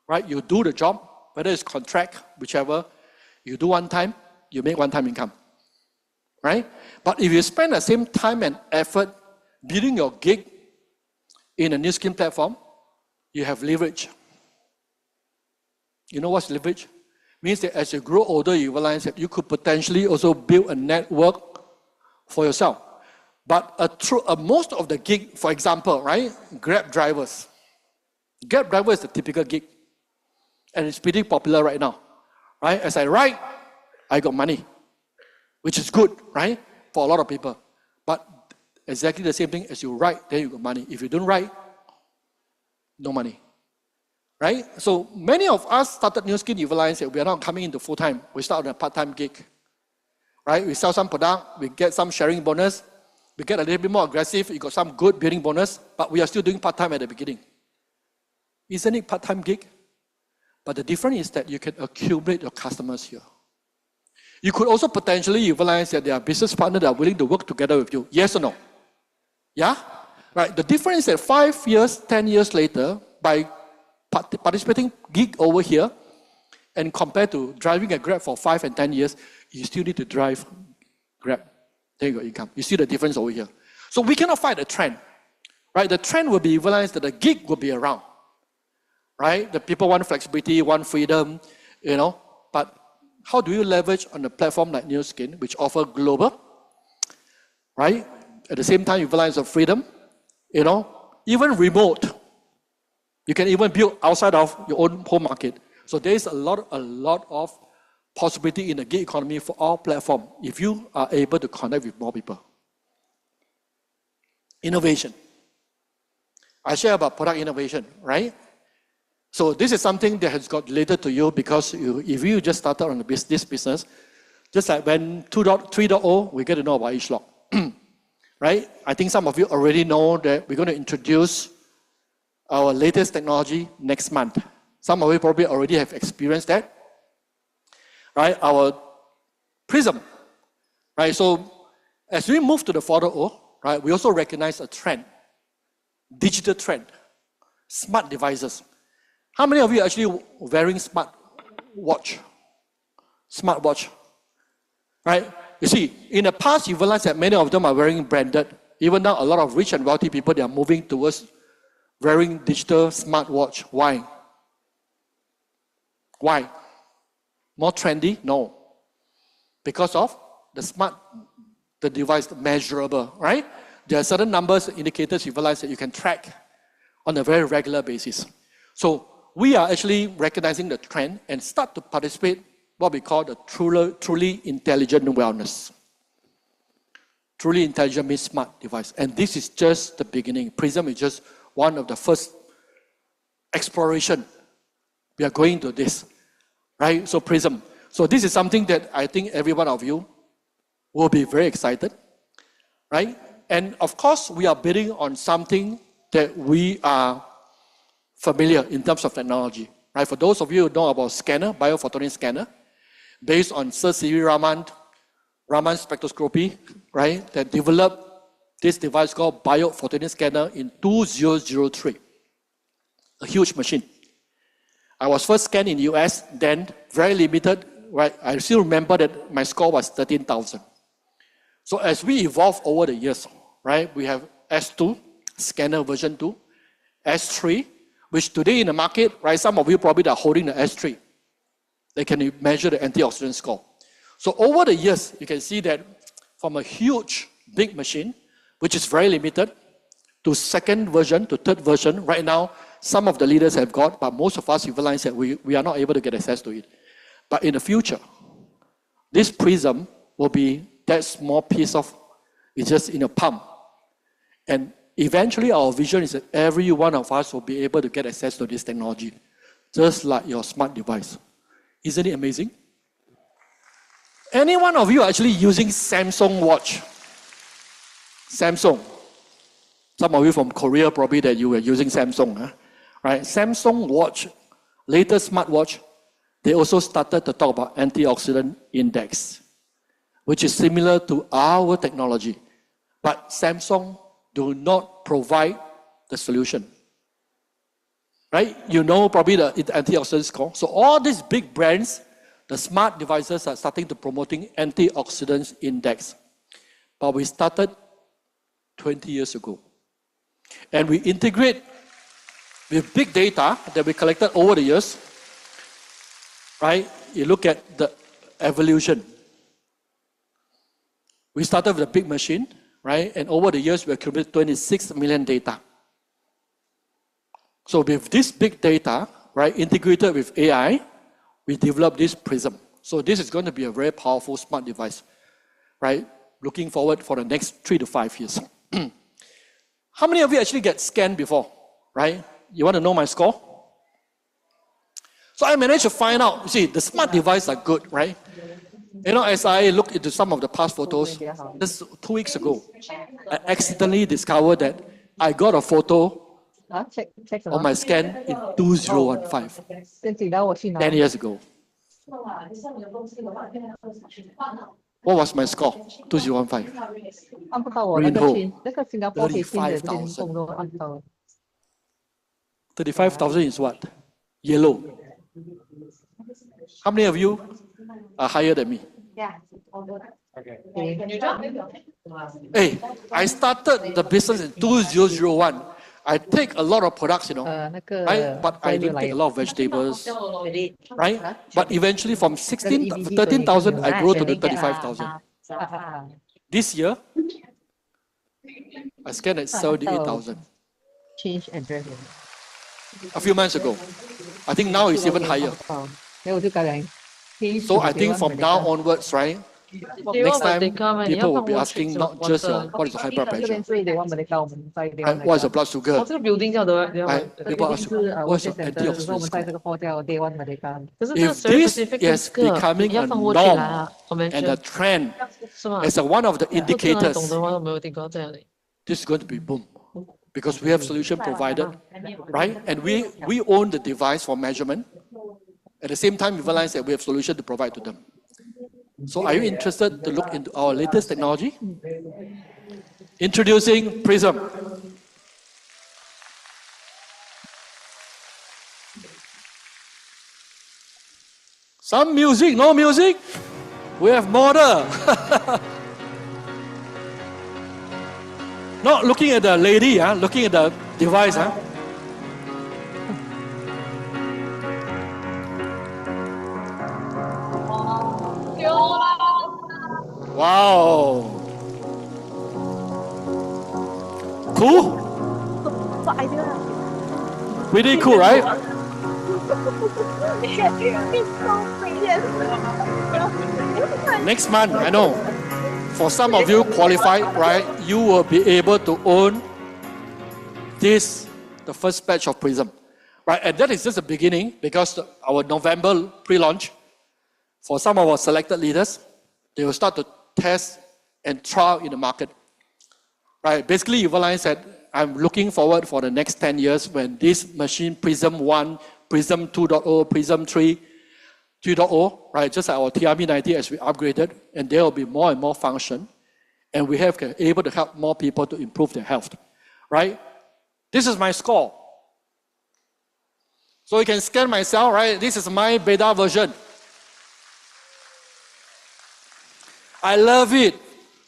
right, you do the job, whether it's contract, whichever, you do one time, you make one-time income. Right? But if you spend the same time and effort building your gig in a New Skin platform, you have leverage. You know what's leverage? Means that as you grow older, you realize that you could potentially also build a network for yourself. But most of the gig, for example, right, Grab drivers. Grab driver is the typical gig. And it's pretty popular right now. Right? As I ride, I got money. Which is good, right? For a lot of people. But exactly the same thing as you ride, then you got money. If you don't ride, no money. Right? So many of us started New Skin, you realize that we are not coming into full-time. We start on a part-time gig. Right? We sell some product, we get some sharing bonus, we get a little bit more aggressive, you got some good building bonus, but we are still doing part-time at the beginning. Isn't it part-time gig? But the difference is that you can accumulate your customers here. You could also potentially realize that there are business partners that are willing to work together with you. Yes or no? Yeah? Right. The difference is that 5 years, 10 years later, by participating gig over here, and compared to driving a Grab for 5 and 10 years, you still need to drive Grab. There you go, income. You see the difference over here. So we cannot fight the trend. Right? The trend will be realized that the gig will be around. Right? The people want flexibility, want freedom, but how do you leverage on a platform like New Skin, which offer global, right? At the same time, you realize the freedom, even remote. You can even build outside of your own home market. So there is a lot of possibility in the gig economy for all platforms if you are able to connect with more people. Innovation. I share about product innovation, right? So this is something that has got related to you because if you just started on this business, just like when 3.0, we get to know about each log, right? I think some of you already know that we're going to introduce our latest technology next month. Some of you probably already have experienced that, right? Our Prism, right? So as we move to the 4.0, right, we also recognize a trend, digital trend, smart devices. How many of you are actually wearing smartwatch? Smartwatch, right? You see, in the past, you realize that many of them are wearing branded. Even now, a lot of rich and wealthy people, they are moving towards wearing digital smartwatch. Why? Why? More trendy? No. Because of the device, measurable, right? There are certain numbers, indicators you realize that you can track on a very regular basis. So we are actually recognizing the trend and start to participate what we call the truly intelligent wellness. Truly intelligent means smart device. And this is just the beginning. Prism is just one of the first exploration. We are going to this, right? So Prism. So this is something that I think every one of you will be very excited, right? And of course, we are building on something that we are familiar in terms of technology, right? For those of you who know about scanner, biophotonic scanner, based on Sir C.V. Raman spectroscopy, right? That developed this device called biophotonic scanner in 2003. A huge machine. I was first scanned in US, then very limited, right? I still remember that my score was 13,000. So as we evolve over the years, right? We have S2, scanner version 2, S3, which today in the market, right? Some of you probably are holding the S3. They can measure the antioxidant score. So over the years, you can see that from a huge, big machine, which is very limited, to second version, to third version. Right now, some of the leaders have got, but most of us realize that we are not able to get access to it. But in the future, this Prism will be that small piece of, it's just in a palm. And eventually our vision is that every one of us will be able to get access to this technology, just like your smart device. Isn't it amazing? Any one of you are actually using Samsung watch? Samsung. Some of you from Korea probably that you were using Samsung, huh? Right? Samsung watch, latest smartwatch, they also started to talk about antioxidant index, which is similar to our technology. But Samsung do not provide the solution. Right? You know probably the antioxidant score. So all these big brands, the smart devices are starting to promoting antioxidants index. But we started 20 years ago. And we integrate with big data that we collected over the years. Right? You look at the evolution. We started with a big machine, right? And over the years, we accumulated 26 million data. So with this big data, right, integrated with AI, we developed this Prism. So this is going to be a very powerful smart device, right? Looking forward for the next 3 to 5 years. How many of you actually get scanned before, right? You want to know my score? So I managed to find out, you see, the smart devices are good, right? You know, as I look into some of the past photos, just 2 weeks ago, I accidentally discovered that I got a photo on my scan in 2015, 10 years ago. What was my score? 2015. Rayne, 35,000. 35,000 is what? Yellow. How many of you are higher than me? Hey, I started the business in 2001. I take a lot of products, you know, right? But I didn't take a lot of vegetables, right? But eventually from 13,000, I grew to the 35,000. This year, I scanned at 78,000. Change address. A few months ago. I think now it's even higher. So I think from now onwards, right, Next time, people will be asking not just what is the high blood pressure, right? What is the blood sugar, right? People ask what's your antioxidant score. If this is becoming a norm and a trend as one of the indicators, this is going to be boom. Because we have solution provided, right? And we own the device for measurement. At the same time, we realize that we have solution to provide to them. So are you interested to look into our latest technology? Introducing Prism. Some music, no music? We have model. Not looking at the lady, looking at the device. Wow. Cool? Pretty cool, right? Next month, I know. For some of you qualified, right, you will be able to own this, the first batch of Prism. Right, and that is just the beginning because our November pre-launch, for some of our selected leaders, they will start to test and trial in the market. Right, basically you realize that I'm looking forward for the next 10 years when this machine, Prism 1, Prism 2.0, Prism 3, 3.0, right, just like our TRB90 as we upgraded, and there will be more and more function, and we have able to help more people to improve their health, right? This is my score. So you can scan myself, right? This is my beta version. I love it.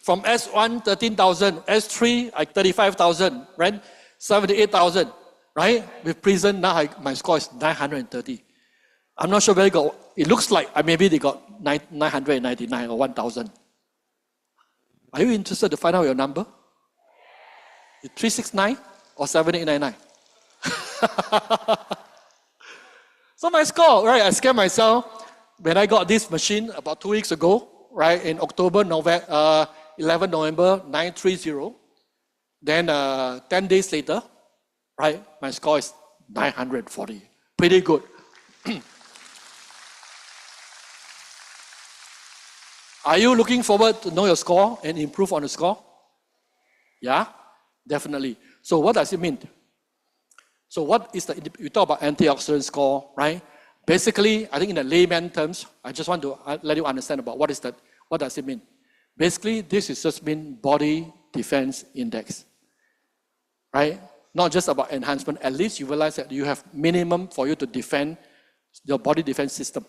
From S1, 13,000, S3, like 35,000, right? 78,000, right? With Prism, now my score is 930. I'm not sure whether it looks like maybe they got 999 or 1,000. Are you interested to find out your number? 369 or 7899? So my score, right? I scanned myself when I got this machine about 2 weeks ago, right? In October, 11 November, 930. Then 10 days later, right? My score is 940. Pretty good. Are you looking forward to know your score and improve on the score? Yeah, definitely. So what does it mean? So what is we talk about antioxidant score, right? Basically, I think in the layman terms, I just want to let you understand about what does it mean. Basically, this is just mean body defense index, right? Not just about enhancement. At least you realize that you have minimum for you to defend your body defense system.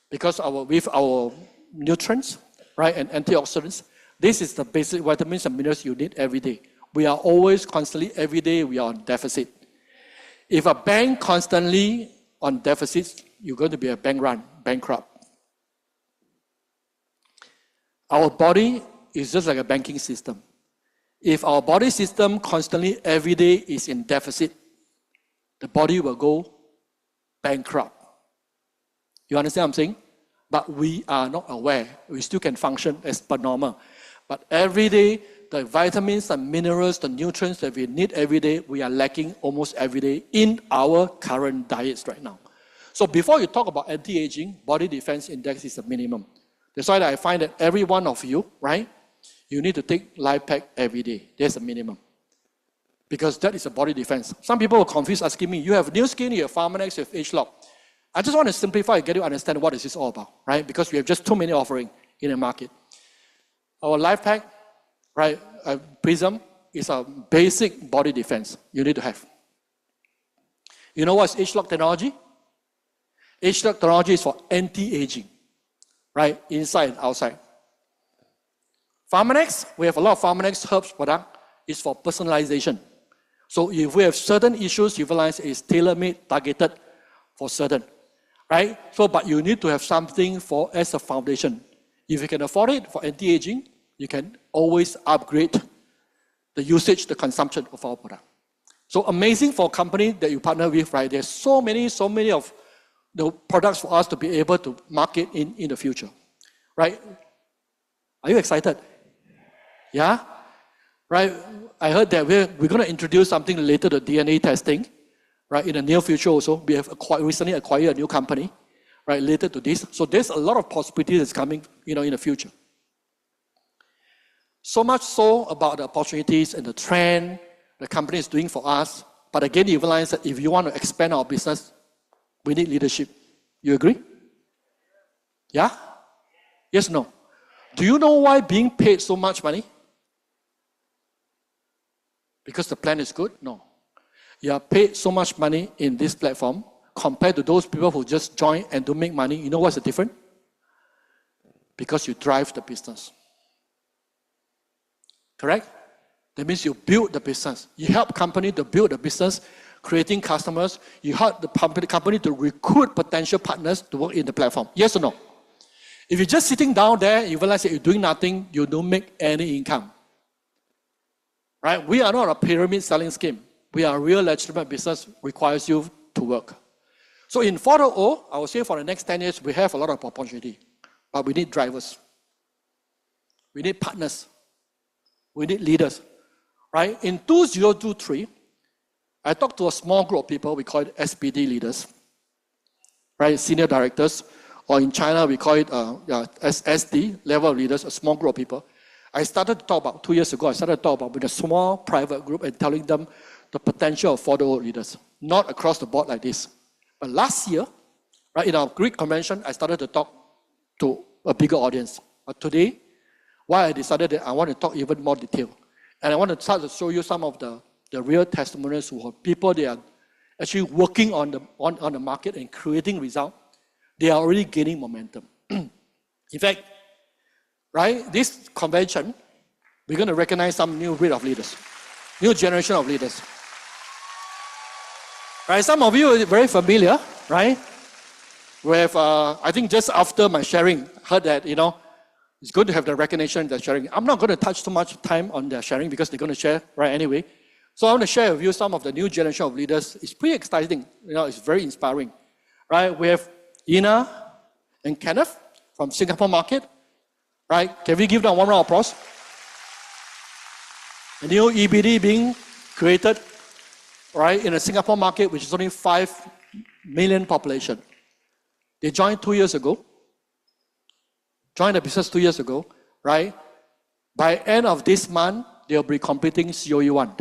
Because with our nutrients, right, and antioxidants, this is the basic vitamins and minerals you need every day. We are always, constantly, every day, we are on deficit. If a bank constantly on deficits, you're going to be a bankrupt. Our body is just like a banking system. If our body system constantly, every day is in deficit, the body will go bankrupt. You understand what I'm saying? But we are not aware. We still can function as per normal. But every day, the vitamins and minerals, the nutrients that we need every day, we are lacking almost every day in our current diets right now. So before you talk about anti-aging, body defense index is the minimum. That's why I find that every one of you, right, you need to take Life Pack every day. There's a minimum. Because that is a body defense. Some people are confused asking me, you have new skin, you have Pharmanex, you have ageLOC. I just want to simplify and get you to understand what is this all about, right? Because we have just too many offerings in the market. Our Life Pack, right, Prism is a basic body defense you need to have. You know what's ageLOC technology? ageLOC technology is for anti-aging, right, inside and outside. Pharmanex, we have a lot of Pharmanex herbs product, is for personalization. So if we have certain issues, you realize it's tailor-made, targeted for certain, right? So, but you need to have something as a foundation. If you can afford it for anti-aging, you can always upgrade the usage, the consumption of our product. So amazing for a company that you partner with, right? There's so many of the products for us to be able to market in the future, right? Are you excited? Yeah? Right? I heard that we're going to introduce something related to DNA testing, right, in the near future also. We have recently acquired a new company, right, related to this. So there's a lot of possibilities that's coming, in the future. So much so about the opportunities and the trend the company is doing for us. But again, you realize that if you want to expand our business, we need leadership. You agree? Yeah? Yes, no? Do you know why being paid so much money? Because the plan is good? No. You are paid so much money in this platform compared to those people who just join and don't make money. You know what's the difference? Because you drive the business. Correct? That means you build the business. You help company to build the business, creating customers. You help the company to recruit potential partners to work in the platform. Yes or no? If you're just sitting down there, you realize that you're doing nothing, you don't make any income. Right? We are not a pyramid selling scheme. We are a real legitimate business, requires you to work. So in 4.0, I would say for the next 10 years, we have a lot of opportunity. But we need drivers. We need partners. We need leaders. Right? In 2023, I talked to a small group of people, we call it SPD leaders. Right? Senior directors. Or in China, we call it SD, level of leaders, a small group of people. I started to talk about, 2 years ago, with a small private group and telling them the potential of 4.0 leaders. Not across the board like this. But last year, right, in our Greek convention, I started to talk to a bigger audience. But today, why I decided that I want to talk even more detail. And I want to start to show you some of the real testimonials who are people, they are actually working on the market and creating results. They are already gaining momentum. In fact, right, this convention, we're going to recognize some new breed of leaders, new generation of leaders. Right, some of you are very familiar, right? We have, I think just after my sharing, heard that, it's good to have the recognition and the sharing. I'm not going to touch too much time on their sharing because they're going to share, right, anyway. So I want to share with you some of the new generation of leaders. It's pretty exciting, it's very inspiring, right? We have Ina and Kenneth from Singapore market, right? Can we give them one round of applause? A new EBD being created, right, in the Singapore market, which is only 5 million population. They joined 2 years ago. Joined the business 2 years ago, right? By end of this month, they'll be completing COE 1.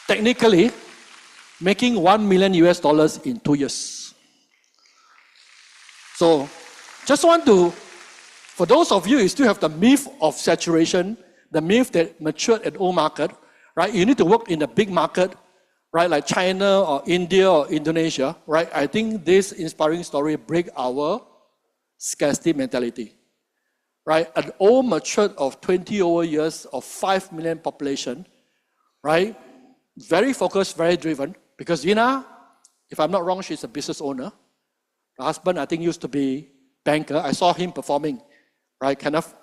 Technically, making $1 million in 2 years. So, just want to, for those of you who still have the myth of saturation, the myth that matured at old market, right? You need to work in a big market, right? Like China or India or Indonesia, right? I think this inspiring story break our scarcity mentality, right? An old matured of 20 over years of 5 million population, right? Very focused, very driven. Because Ina, if I'm not wrong, she's a business owner. The husband, I think, used to be banker. I saw him performing, right, kind of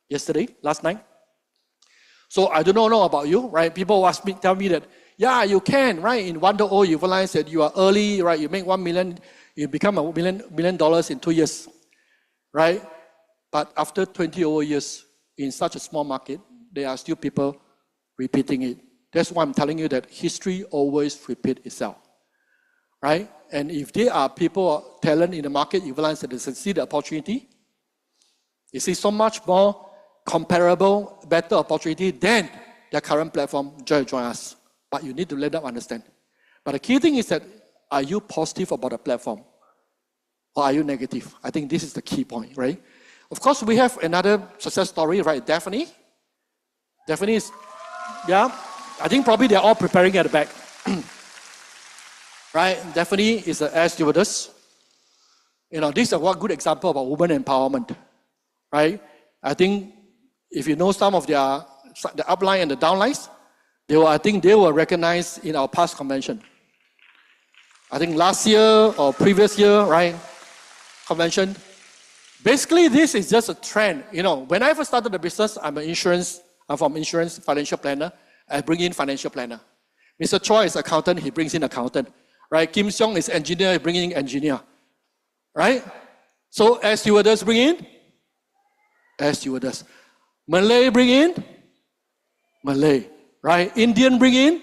yesterday, last night. So I don't know about you, right? People ask me, tell me that, yeah, you can, right? In 1.0, you realize that you are early, right? You make 1 million, you become $1 million in 2 years, right? But after 20 over years in such a small market, there are still people repeating it. That's why I'm telling you that history always repeats itself, right? And if there are people, talent in the market, you realize that they see the opportunity. You see so much more comparable, better opportunity than their current platform, join us. But you need to let them understand. But the key thing is that, are you positive about the platform? Or are you negative? I think this is the key point, right? Of course, we have another success story, right? Daphne. Daphne is, yeah, I think probably they're all preparing at the back. Right? Daphne is an air stewardess. This is one good example about women empowerment. Right? I think if you know some of the upline and the downlines, I think they were recognized in our past convention. I think last year or previous year, right? Convention. Basically, this is just a trend. When I first started the business, I'm from insurance, financial planner. I bring in financial planner. Mr. Choi is accountant, he brings in accountant. Right? Kim Seong is engineer, he brings in engineer. right? So air stewardess bring in, air stewardess. Malay bring in, Malay, right? Indian bring in,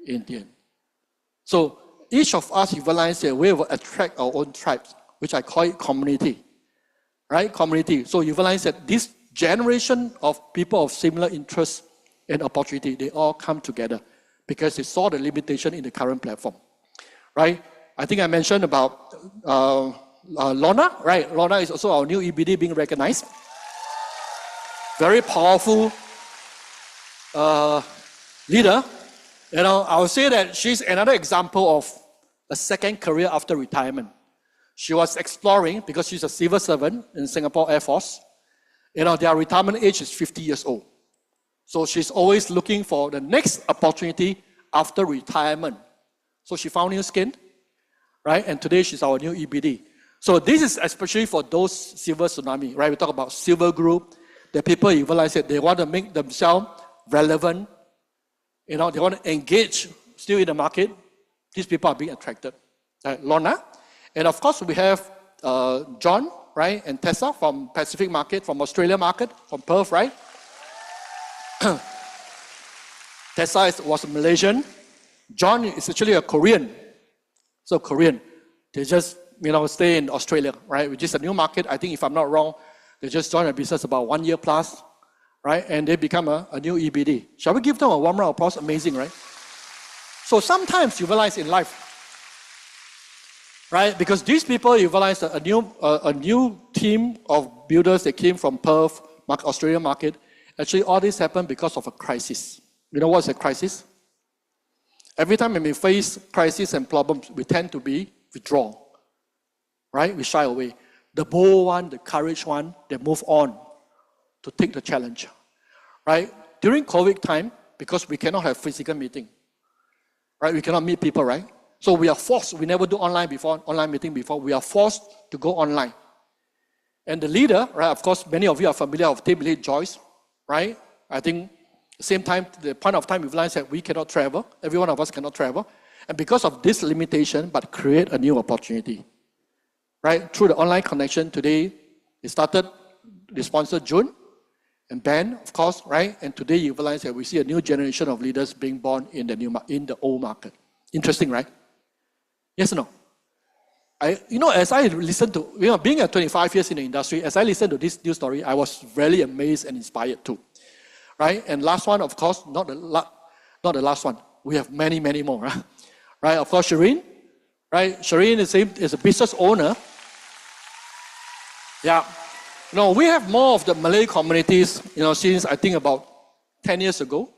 Indian. So each of us, you realize that we will attract our own tribes, which I call it community, right? Community. So you realize that this generation of people of similar interests and opportunity, they all come together because they saw the limitation in the current platform, right? I think I mentioned about Lorna, right? Lorna is also our new EBD being recognized. Very powerful leader. You know, I would say that she's another example of a second career after retirement. She was exploring because she's a civil servant in Singapore Air Force. You know, their retirement age is 50 years old. So she's always looking for the next opportunity after retirement. So she found new skin, right? And today she's our new EBD. So this is especially for those silver tsunami, right? We talk about silver group. The people you realize that they want to make themselves relevant. You know, they want to engage still in the market. These people are being attracted. Right? Lorna. And of course, we have John, right? And Tessa from Pacific market, from Australia market, from Perth, right? Tessa was a Malaysian. John is actually a Korean. So Korean. They just, you know, stay in Australia, right? Which is a new market. I think if I'm not wrong, they just joined a business about 1 year plus, right? And they become a new EBD. Shall we give them a warm round of applause? Amazing, right? So sometimes you realize in life, right? Because these people, you realize that a new team of builders that came from Perth, Australian market, actually all this happened because of a crisis. You know what's a crisis? Every time when we face crisis and problems, we tend to be withdrawn, right? We shy away. The bold one, the courage one, they move on to take the challenge, right? During COVID time, because we cannot have physical meeting, right? We cannot meet people, right? So we are forced, we never do online meeting before, we are forced to go online. And the leader, right, of course, many of you are familiar with Team Lead Joyce, right? I think same time, the point of time we realized that we cannot travel, every one of us cannot travel. And because of this limitation, but create a new opportunity, right? Through the online connection today, it started, they sponsored June, and Ben, of course, right? And today you realize that we see a new generation of leaders being born in the old market. Interesting, right? Yes or no? As I listen to, being at 25 years in the industry, as I listen to this news story, I was really amazed and inspired too, right? And last one, of course, not the last one. We have many, many more, right? Of course, Shireen, right? Shireen is a business owner. Yeah. We have more of the Malay communities, since I think about 10 years ago,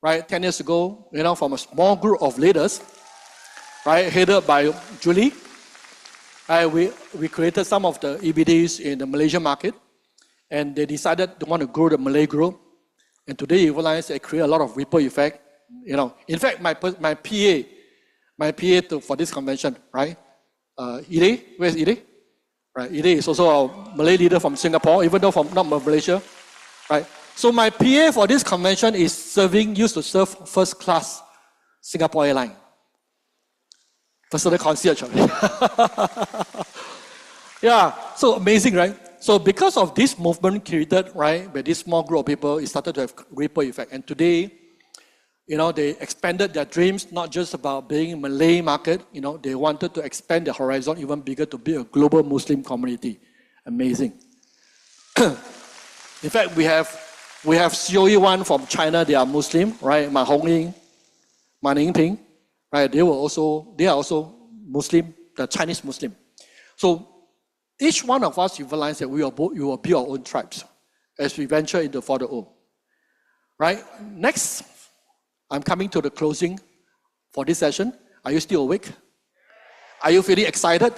right? 10 years ago, from a small group of leaders, right, headed by Julie. We created some of the EBDs in the Malaysian market, and they decided to want to grow the Malay group. And today you realize they create a lot of ripple effect. In fact, my PA for this convention, right? Ide, where's Ide? Right, Ide is also a Malay leader from Singapore, even though from not Malaysia, right? So my PA for this convention used to serve first class Singapore Airlines. Personal concierge. Yeah, so amazing, right? So because of this movement created, right, by this small group of people, it started to have ripple effect. And today, they expanded their dreams, not just about being Malay market, they wanted to expand the horizon even bigger to be a global Muslim community. Amazing. In fact, we have COE1 from China, they are Muslim, right? Ma Hongying, Ma Ningping, right? They are also Muslim, the Chinese Muslim. So each one of us, you realize that we will be our own tribes as we venture into 4.0. Right? Next, I'm coming to the closing for this session. Are you still awake? Are you feeling excited?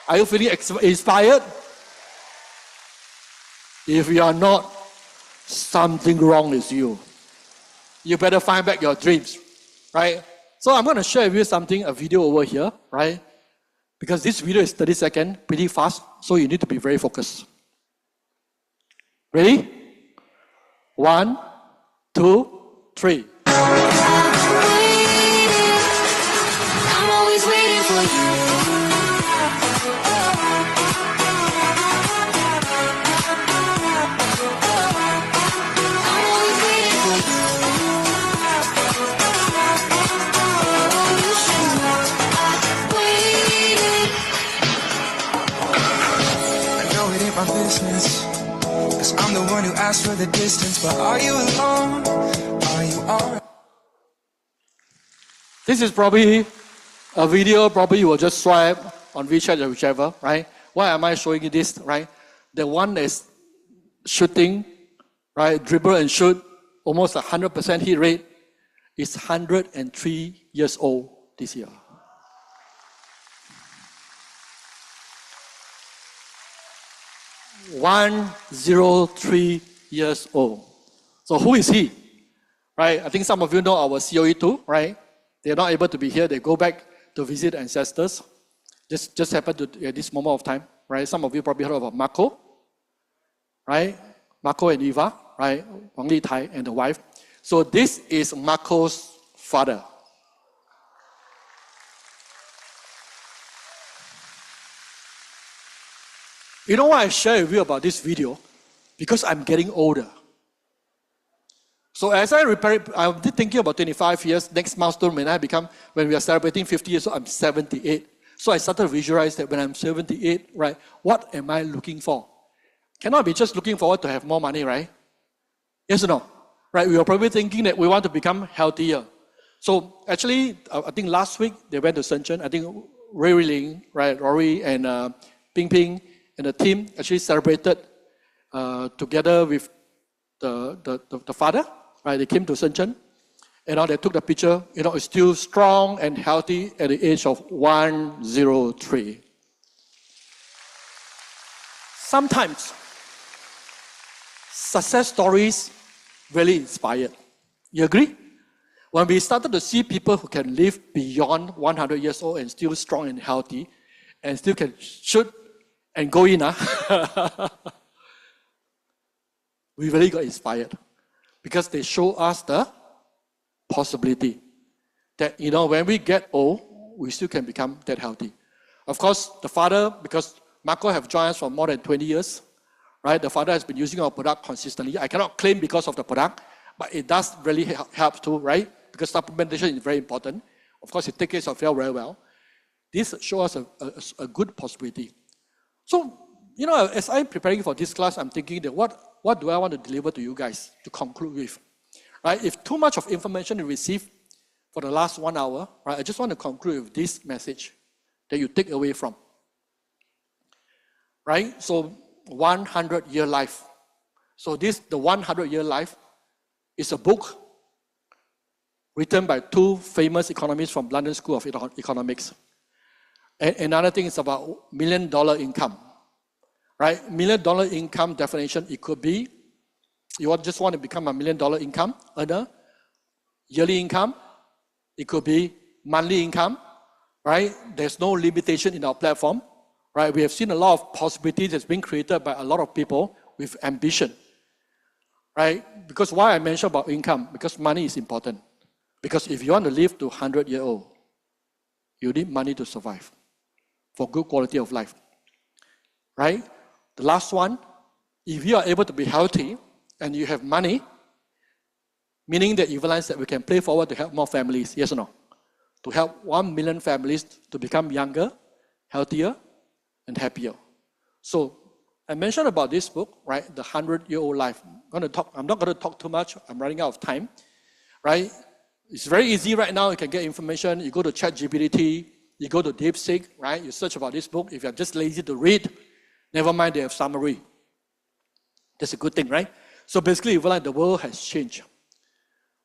Are you feeling inspired? If you are not, something wrong with you. You better find back your dreams, right? So I'm going to share with you a video over here, right? Because this video is 30 seconds, pretty fast, so you need to be very focused. Ready? 1, 2, 3. I'm always waiting for you. ask for the distance, but are you alone? Are you alright? This is probably a video, probably you will just swipe on WeChat or whichever, right? Why am I showing you this, right? The one is shooting, right? Dribble and shoot, almost 100% hit rate, is 103 years old this year. "103 years old." So who is he? Right? I think some of you know our COE too, right? They're not able to be here. They go back to visit ancestors. Just happened to at this moment of time, right? Some of you probably heard about Marco, right? Marco and Eva, right? Wang Li Tai and the wife. So this is Marco's father. You know why I share with you about this video? Because I'm getting older. So as I'm thinking about 25 years, next milestone when we are celebrating 50 years old, I'm 78. So I started to visualize that when I'm 78, right, what am I looking for? Cannot be just looking forward to have more money, right? Yes or no? Right, we were probably thinking that we want to become healthier. So actually, I think last week they went to Shenzhen. I think Rayne, right, Rory and Ping Ping and the team actually celebrated together with the father. Right, they came to Shenzhen, and now they took the picture. It's still strong and healthy at the age of 103. Sometimes success stories really inspired. You agree? When we started to see people who can live beyond 100 years old and still strong and healthy, and still can shoot and go in, we really got inspired. Because they show us the possibility that, when we get old, we still can become that healthy. Of course, the father, because Marco have joined us for more than 20 years, right? The father has been using our product consistently. I cannot claim because of the product, but it does really help too, right? Because supplementation is very important. Of course, it takes care of you very well. This shows us a good possibility. So, as I'm preparing for this class, I'm thinking that what do I want to deliver to you guys to conclude with? Right? If too much of information you receive for the last 1 hour, right, I just want to conclude with this message that you take away from. Right? So 100-year life. So the 100-year life is a book written by two famous economists from London School of Economics. And another thing is about $1 million income. Right? $1 million income definition, it could be, you just want to become $1 million income earner, yearly income, it could be monthly income, right? There's no limitation in our platform, right? We have seen a lot of possibilities that's been created by a lot of people with ambition, right? Because why I mentioned about income? Because money is important. Because if you want to live to 100-year-old, you need money to survive for good quality of life, right? The last one, if you are able to be healthy and you have money, meaning that you realize that we can play forward to help more families, yes or no? To help 1 million families to become younger, healthier, and happier. So I mentioned about this book, right? The 100-year-old life. I'm not going to talk too much. I'm running out of time, right? It's very easy right now. You can get information. You go to ChatGPT, you go to DeepSeek, right? You search about this book. If you're just lazy to read, never mind, they have summary. That's a good thing, right? So basically, you realize the world has changed.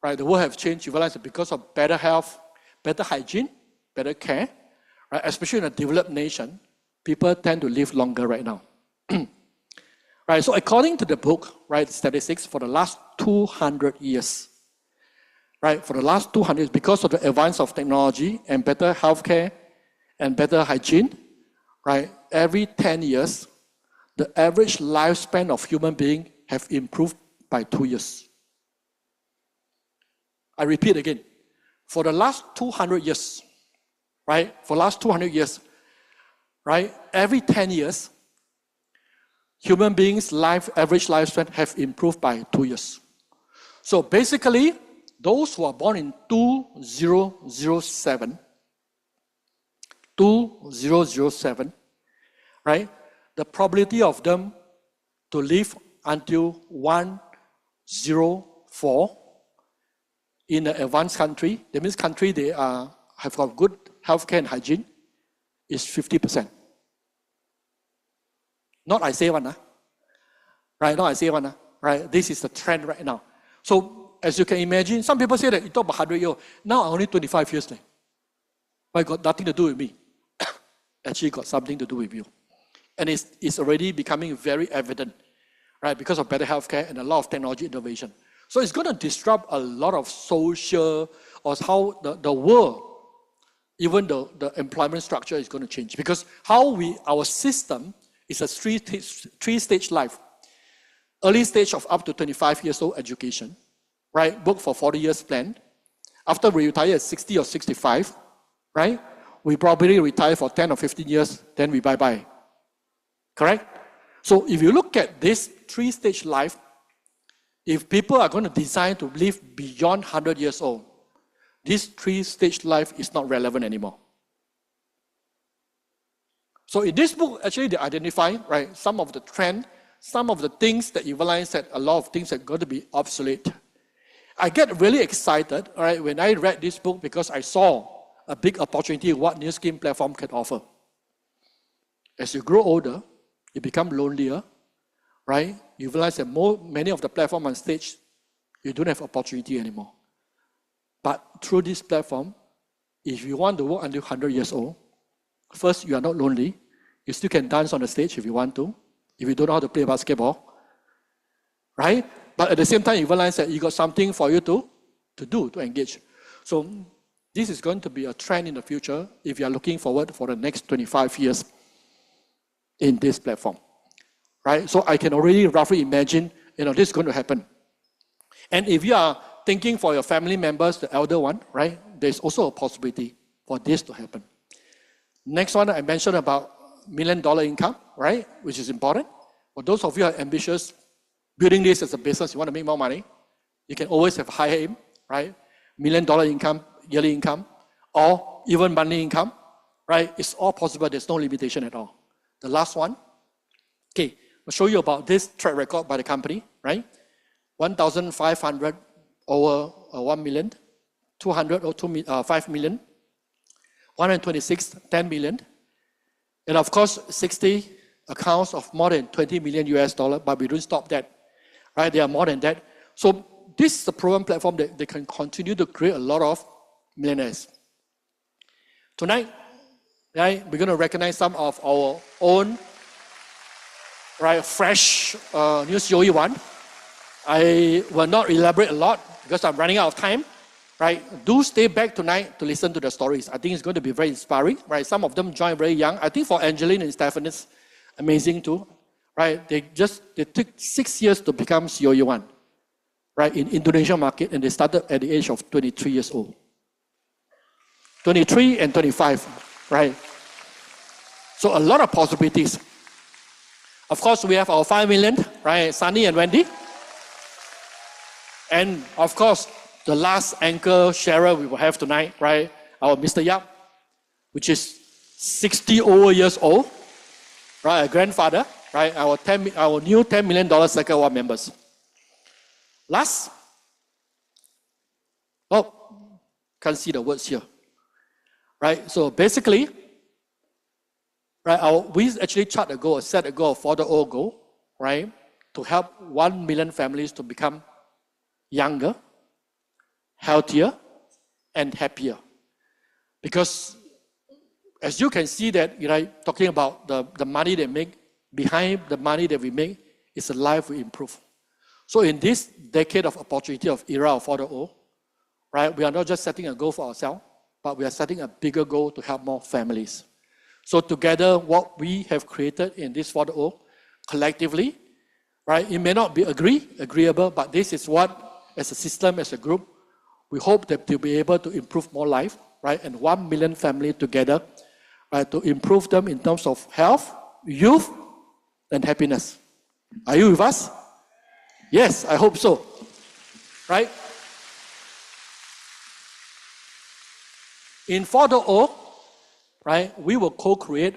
Right? The world has changed. You realize that because of better health, better hygiene, better care, right? Especially in a developed nation, people tend to live longer right now. Right? So according to the book, right, statistics for the last 200 years, right? For the last 200 years, because of the advance of technology and better healthcare and better hygiene, right? Every 10 years, the average lifespan of human beings have improved by 2 years. I repeat again. For the last 200 years, right? For the last 200 years, right? Every 10 years, human beings' average lifespan have improved by 2 years. So basically, those who are born in 2007, right? The probability of them to live until 104 in an advanced country. That means country they have got good healthcare and hygiene is 50%. Not I say one, right? Not I say one, right? This is the trend right now. So as you can imagine, some people say that you talk about 100 years. Now I'm only 25 years left. But it got nothing to do with me. Actually got something to do with you. And it's already becoming very evident, right? Because of better healthcare and a lot of technology innovation. So it's going to disrupt a lot of social or how the world, even the employment structure is going to change. Because our system is a three-stage life. Early stage of up to 25 years old education, right? Work for 40 years plan. After we retire at 60 or 65, right? We probably retire for 10 or 15 years, then we bye-bye. Correct? So if you look at this three-stage life, if people are going to design to live beyond 100 years old, this three-stage life is not relevant anymore. So in this book, actually they identify, right, some of the trend, some of the things that realize that a lot of things are going to be obsolete. I get really excited, all right, when I read this book because I saw a big opportunity what New Skin platform can offer. As you grow older, you become lonelier, right? You realize that many of the platforms on stage, you don't have opportunity anymore. But through this platform, if you want to work until 100 years old, first, you are not lonely. You still can dance on the stage if you want to, if you don't know how to play basketball, right? But at the same time, you realize that you got something for you to do, to engage. So this is going to be a trend in the future if you are looking forward for the next 25 years in this platform, right? So I can already roughly imagine, this is going to happen. And if you are thinking for your family members, the elder one, right, there's also a possibility for this to happen. Next one, I mentioned about $1 million income, right, which is important. For those of you who are ambitious, building this as a business, you want to make more money, you can always have higher aim, right? $1 million income, yearly income, or even monthly income, right? It's all possible. There's no limitation at all. The last one, okay, I'll show you about this track record by the company, right? 1,500 over 1 million, 200 or 5 million, 126, 10 million, and of course, 60 accounts of more than 20 million US dollar, but we don't stop that, right? They are more than that. So this is a proven platform that they can continue to create a lot of millionaires. Tonight, right, we're going to recognize some of our own, right, fresh new COE1. I will not elaborate a lot because I'm running out of time, right? Do stay back tonight to listen to the stories. I think it's going to be very inspiring, right? Some of them joined very young. I think for Angeline and Stephen, it's amazing too, right? They took 6 years to become COE1, right, in Indonesian market, and they started at the age of 23 years old. 23 and 25, right? So a lot of possibilities. Of course, we have our 5 million, right? Sunny and Wendy. And of course, the last anchor sharer we will have tonight, right? Our Mr. Yap, which is 60 over years old, right? A grandfather, right? Our new $10 million Circle 1 members. Last, can't see the words here, right? So basically, right, we actually set a goal, 4.0 goal, right? To help 1 million families to become younger, healthier, and happier. Because as you can see that, talking about the money they make, behind the money that we make is the life we improve. So in this decade of opportunity of era of 4.0, right, we are not just setting a goal for ourselves, but we are setting a bigger goal to help more families. So together, what we have created in this 4.0, collectively, right, it may not be agreeable, but this is what, as a system, as a group, we hope that they'll be able to improve more life, right, and 1 million families together, right, to improve them in terms of health, youth, and happiness. Are you with us? Yes, I hope so, right? In 4.0, right, we will co-create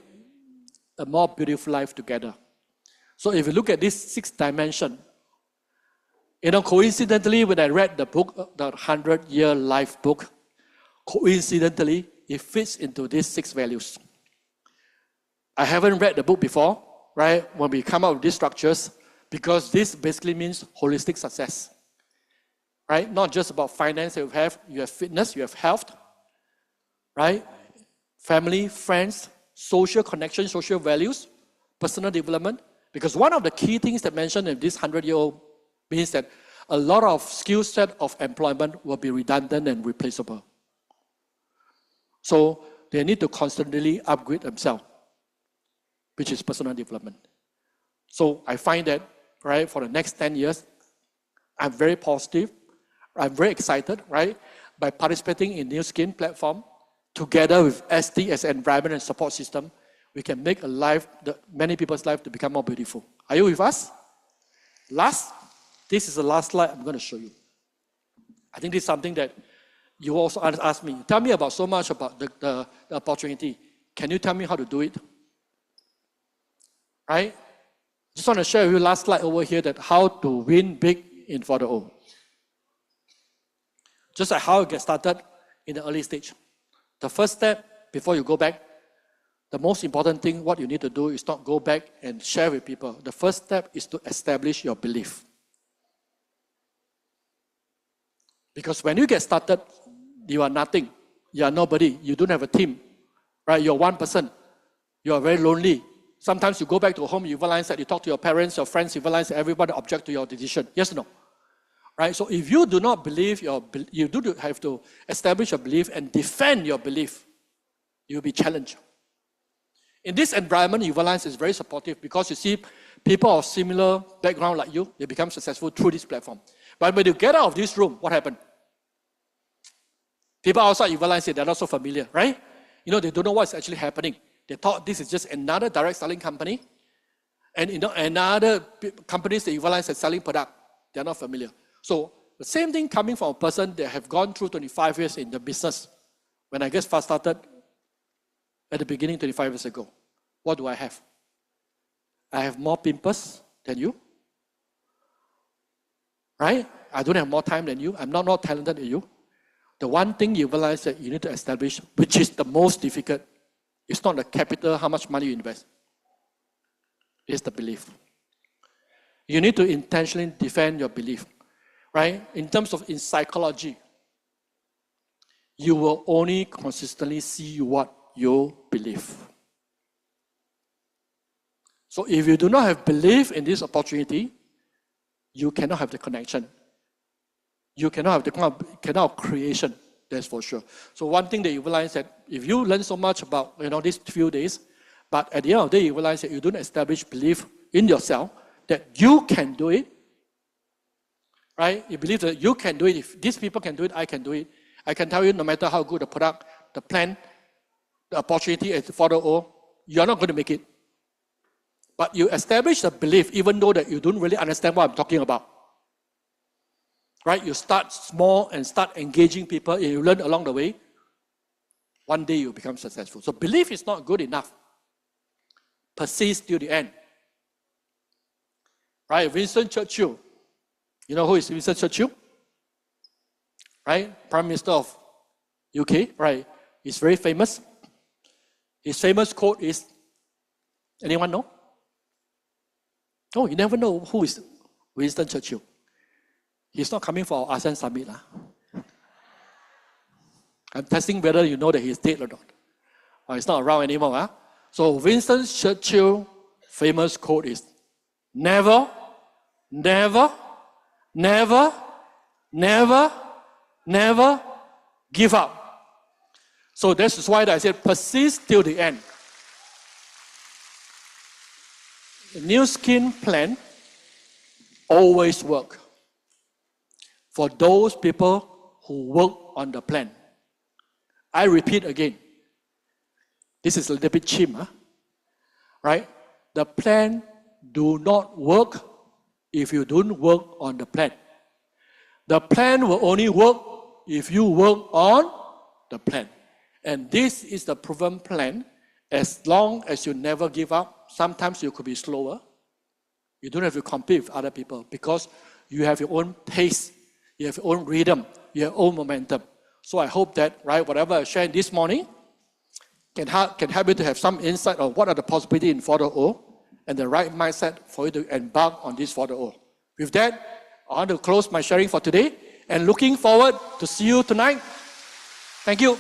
a more beautiful life together. So if you look at this 6 dimension, coincidentally, when I read the book, the 100-Year Life book, coincidentally, it fits into these 6 values. I haven't read the book before, right? When we come up with these structures, because this basically means holistic success, right? Not just about finance that you have fitness, you have health, right? Family, friends, social connection, social values, personal development. Because one of the key things that mentioned in this 100-year-old means that a lot of skill set of employment will be redundant and replaceable. So they need to constantly upgrade themselves, which is personal development. So I find that, right, for the next 10 years, I'm very positive, I'm very excited, right, by participating in New Skin platform, together with ST as an environment and support system, we can make many people's life to become more beautiful. Are you with us? This is the last slide I'm going to show you. I think this is something that you also asked me. Tell me about so much about the opportunity. Can you tell me how to do it? Right? Just want to share with you last slide over here that how to win big in 4.0. Just like how you get started in the early stage. The first step, before you go back, the most important thing, what you need to do is not go back and share with people. The first step is to establish your belief. Because when you get started, you are nothing. You are nobody. You don't have a team. Right? You're one person. You are very lonely. Sometimes you go back to home, you realize that you talk to your parents, your friends, you realize that everybody object to your decision. Yes or no? Right? So if you do not believe, you do have to establish your belief and defend your belief. You'll be challenged. In this environment, you realize it's very supportive because you see people of similar background like you, they become successful through this platform. But when you get out of this room, what happened? People outside, you realize that they're not so familiar, right? They don't know what's actually happening. They thought this is just another direct selling company. And another companies that you realize are selling product, they're not familiar. So the same thing coming from a person that have gone through 25 years in the business. When I first started at the beginning 25 years ago, what do I have? I have more pimples than you. Right? I don't have more time than you. I'm not more talented than you. The one thing you realize that you need to establish, which is the most difficult, it's not the capital, how much money you invest. It's the belief. You need to intentionally defend your belief. Right? In terms of in psychology, you will only consistently see what you believe. So if you do not have belief in this opportunity, you cannot have the connection. You cannot have the kind of creation, that's for sure. So one thing that you realize that if you learn so much about these few days, but at the end of the day you realize that you don't establish belief in yourself that you can do it, right? You believe that you can do it. If these people can do it, I can do it. I can tell you no matter how good the product, the plan, the opportunity at 4.0, you're not going to make it. But you establish the belief even though that you don't really understand what I'm talking about. Right? You start small and start engaging people and you learn along the way. One day you become successful. So belief is not good enough. Persist till the end. Right? Winston Churchill. You know who is Winston Churchill? Right? Prime Minister of UK. Right? He's very famous. His famous quote is, anyone know? Oh, you never know who is Winston Churchill. He's not coming for our ASEAN Summit. I'm testing whether you know that he's dead or not. Or he's not around anymore. So Winston Churchill's famous quote is, never, never, never, never, never give up. So that's why I said persist till the end. The New Skin plan always work for those people who work on the plan. I repeat again. This is a little bit cheap, right? The plan do not work if you don't work on the plan. The plan will only work if you work on the plan. And this is the proven plan. As long as you never give up, sometimes you could be slower, You don't have to compete with other people because you have your own pace, you have your own rhythm, you have your own momentum. So I hope that, right, whatever I shared this morning can help you to have some insight on what are the possibilities in 4.0 and the right mindset for you to embark on this 4.0. With that, I want to close my sharing for today and looking forward to see you tonight. Thank you.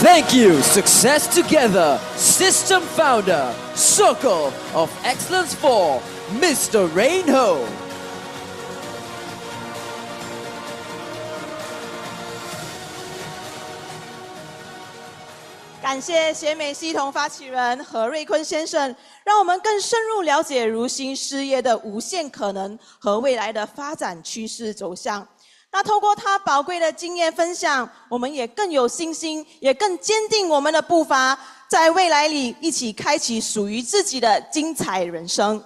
Thank you, Success Together, System Founder, Circle of Excellence 4, Mr. Rayne Ho. 感谢协美系统发起人何瑞坤先生，让我们更深入了解如新事业的无限可能和未来的发展趋势走向。那透过他宝贵的经验分享，我们也更有信心，也更坚定我们的步伐，在未来里一起开启属于自己的精彩人生。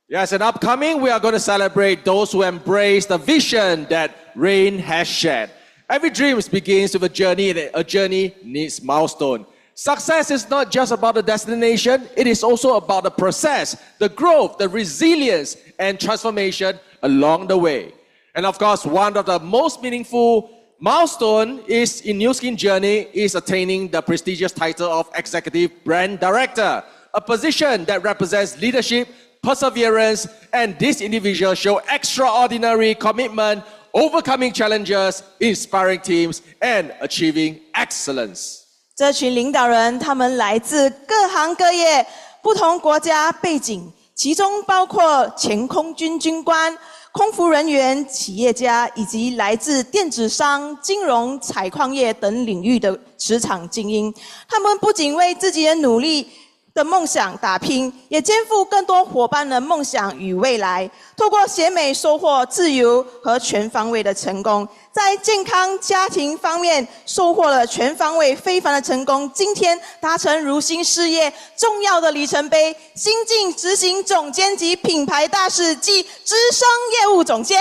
Yes, and upcoming, we are going to celebrate those who embrace the vision that Rayne has shared. Every dream begins with a journey, and a journey needs milestone. Success is not just about the destination, it is also about the process, the growth, the resilience, and transformation along the way. And of course, one of the most meaningful milestones is in Nu Skin journey is attaining the prestigious title of Executive Brand Director, a position that represents leadership, perseverance, and this individual show extraordinary commitment, overcoming challenges, inspiring teams, and achieving excellence. 这群领导人，他们来自各行各业、不同国家背景，其中包括前空军军官、空服人员、企业家，以及来自电子商、金融、采矿业等领域的职场精英。他们不仅为自己的努力的梦想打拼，也肩负更多伙伴的梦想与未来。透过协美收获自由和全方位的成功，在健康家庭方面收获了全方位非凡的成功。今天达成如新事业重要的里程碑，新晋执行总监及品牌大使暨资深业务总监。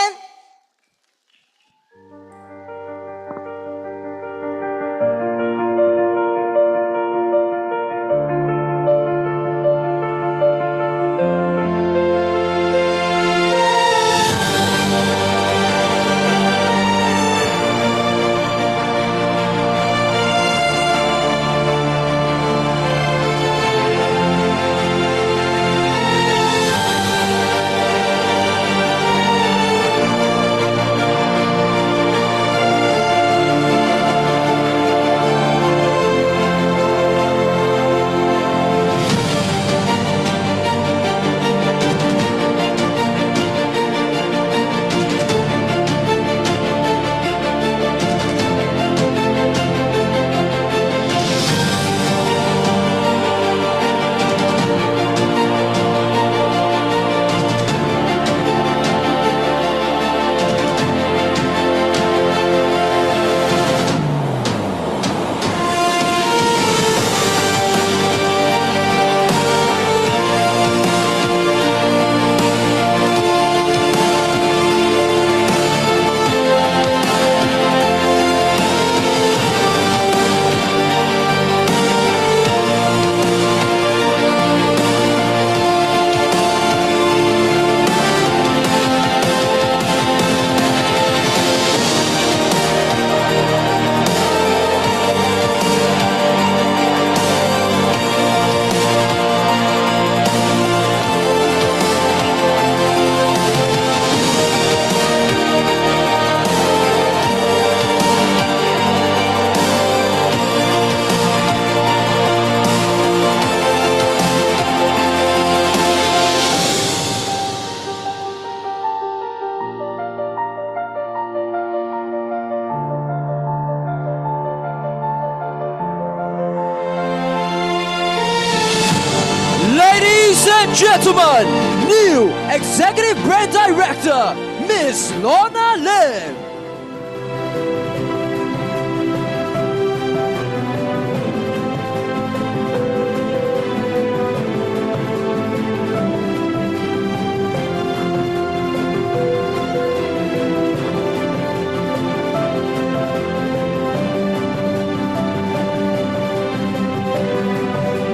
Ladies and gentlemen, new Executive Brand Director, Miss Lorna Lim.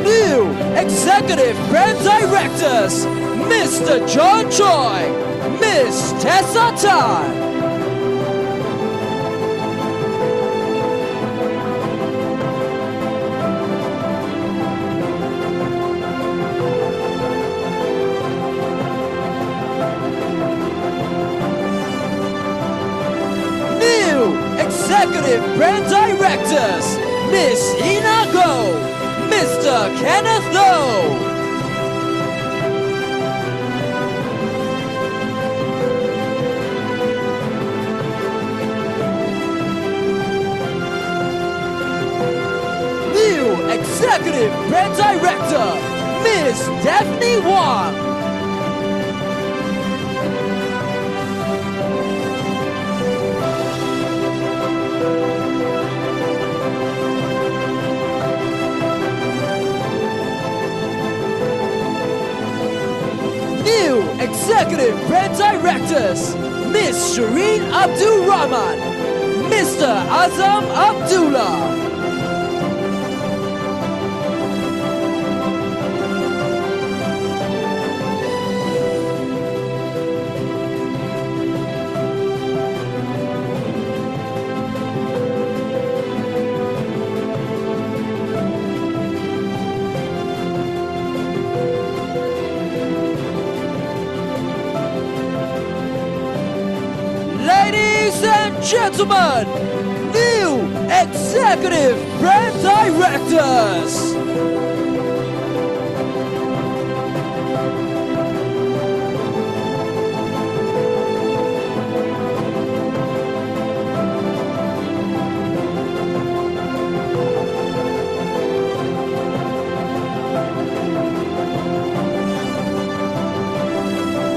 New Executive Executive Brand Directors, Mr. John Choi, Miss Tessa Tan. Executive Brand Directors, Miss Ina Go, Mr. Kenneth Lowe. New Executive Brand Director, Miss Daphne Wang. Executive Brand Directors, Miss Shireen Abdul Rahman, Mr. Azam Abdullah. Ladies and gentlemen, new Executive Brand Directors.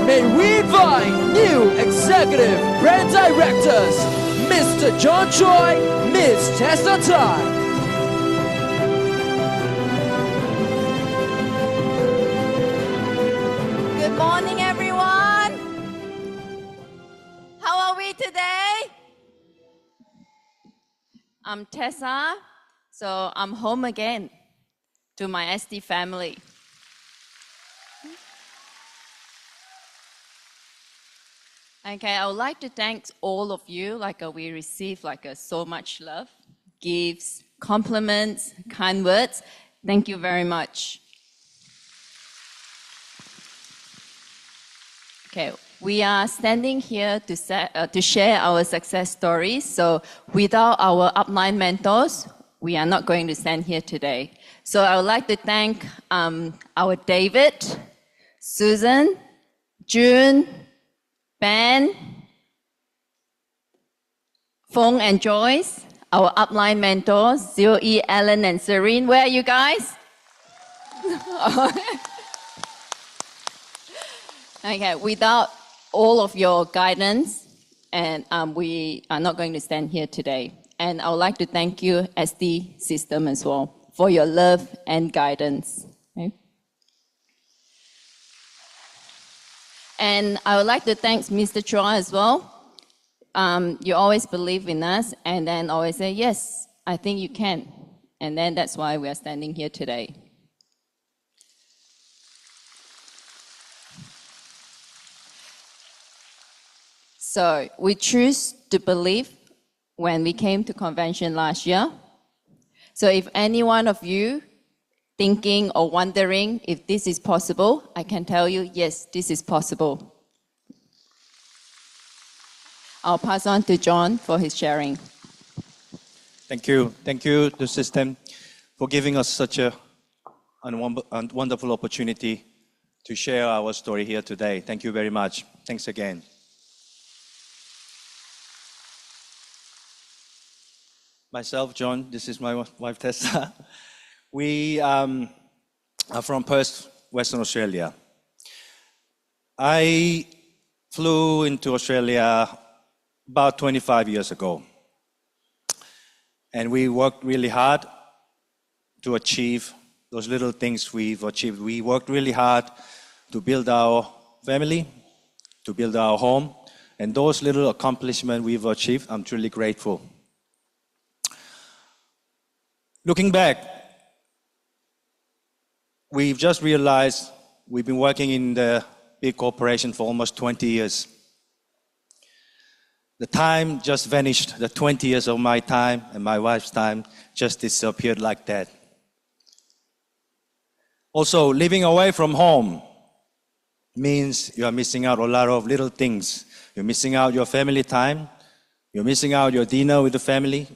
May we invite new Executive Brand Directors, Mr. John Choi, Miss Tessa Tan. Good morning, everyone. How are we today? I'm Tessa, so I'm home again to my ST family. Okay, I would like to thank all of you. We received so much love, gifts, compliments, kind words. Thank you very much. Okay, we are standing here to share our success stories. So without our upline mentors, we are not going to stand here today. So I would like to thank our David, Susan, June, Ben, Fong and Joyce, our upline mentors, Zoe, Ellen, and Serene. Where are you guys? Okay, without all of your guidance, and we are not going to stand here today. And I would like to thank you, SD System, as well, for your love and guidance. Okay? And I would like to thank Mr. Chua as well. You always believe in us and then always say, yes, I think you can. And then that's why we are standing here today. So we choose to believe when we came to convention last year. So if any one of you thinking or wondering if this is possible, I can tell you, yes, this is possible. I'll pass on to John for his sharing. Thank you. Thank you, the system, for giving us such a wonderful opportunity to share our story here today. Thank you very much. Thanks again. Myself, John, this is my wife, Tessa. We are from Perth, Western Australia. I flew into Australia about 25 years ago. And we worked really hard to achieve those little things we've achieved. We worked really hard to build our family, to build our home. And those little accomplishments we've achieved, I'm truly grateful. Looking back, we've just realized we've been working in the big corporation for almost 20 years. The time just vanished. The 20 years of my time and my wife's time just disappeared like that. Also, living away from home means you are missing out a lot of little things. You're missing out your family time. You're missing out your dinner with the family.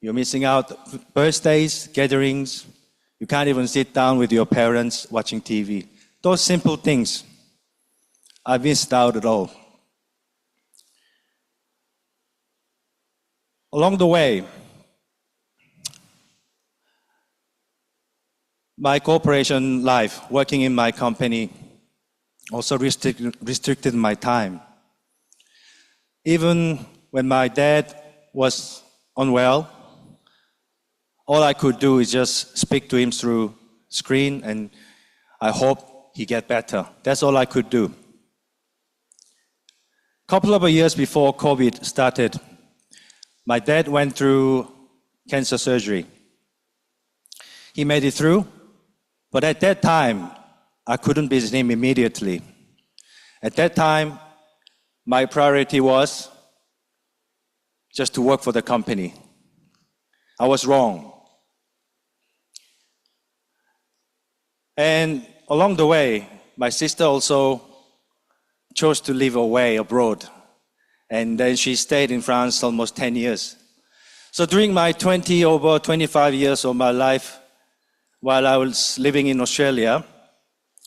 You're missing out birthdays, gatherings. You can't even sit down with your parents watching TV. Those simple things, I missed out at all. Along the way, my corporation life, working in my company, also restricted my time. Even when my dad was unwell, all I could do is just speak to him through screen, and I hope he get better. That's all I could do. A couple of years before COVID started, my dad went through cancer surgery. He made it through, but at that time, I couldn't visit him immediately. At that time, my priority was just to work for the company. I was wrong. And along the way, my sister also chose to live away abroad. And then she stayed in France almost 10 years. So during my 25 years of my life, while I was living in Australia,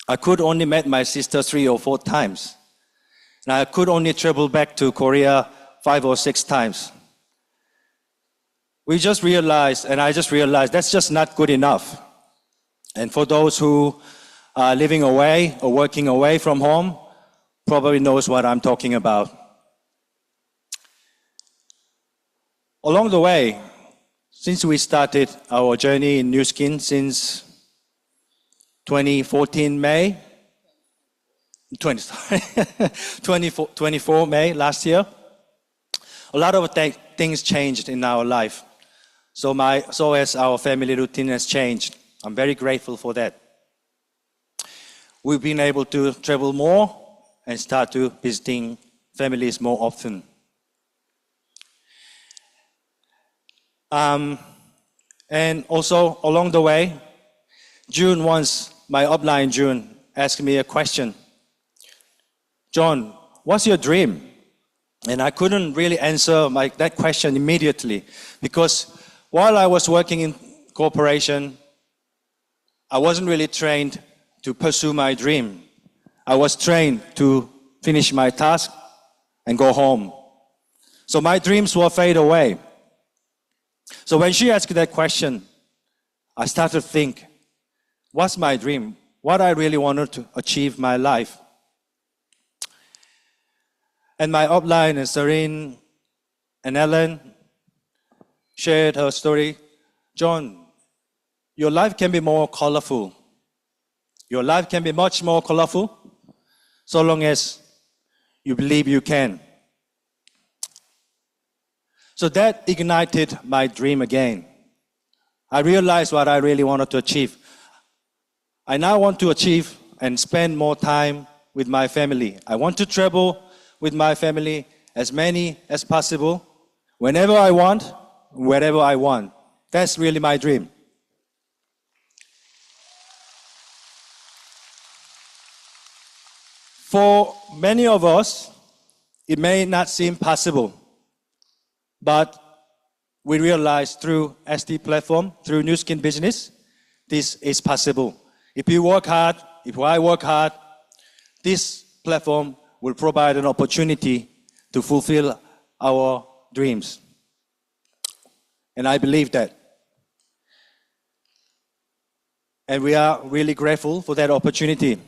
I could only meet my sister 3 or 4 times. And I could only travel back to Korea 5 or 6 times. I just realized that's just not good enough. And for those who are living away or working away from home, probably knows what I'm talking about. Along the way, since we started our journey in Nu Skin since 2014 May, 24 May last year, a lot of things changed in our life. So as our family routine has changed. I'm very grateful for that. We've been able to travel more and start to visiting families more often. And also along the way, June once, my upline June, asked me a question. John, what's your dream? And I couldn't really answer that question immediately because while I was working in corporation, I wasn't really trained to pursue my dream. I was trained to finish my task and go home. So my dreams will fade away. So when she asked that question, I started to think, what's my dream? What I really wanted to achieve in my life. And my upline, Rayne and Ellen, shared her story. John, your life can be more colorful. Your life can be much more colorful so long as you believe you can. So that ignited my dream again. I realized what I really wanted to achieve. I now want to achieve and spend more time with my family. I want to travel with my family as many as possible, whenever I want, wherever I want. That's really my dream. For many of us, it may not seem possible, but we realize through ST platform, through Nu Skin business, this is possible. If you work hard, if I work hard, this platform will provide an opportunity to fulfill our dreams. And I believe that. And we are really grateful for that opportunity.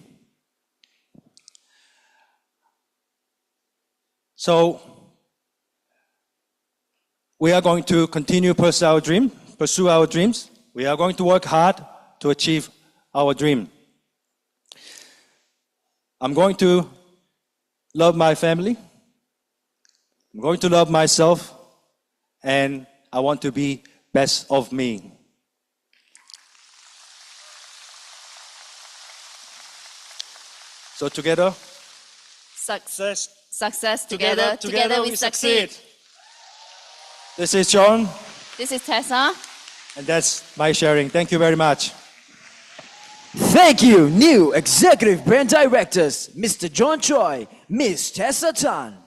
So, we are going to continue pursue our dreams. We are going to work hard to achieve our dream. I'm going to love my family. I'm going to love myself. And I want to be best of me. So together, Success together. Together we succeed. This is John, This is Tessa. and that's my sharing. Thank you very much. Thank you, new Executive Brand Directors, Mr. John Choi, Ms. Tessa Tan.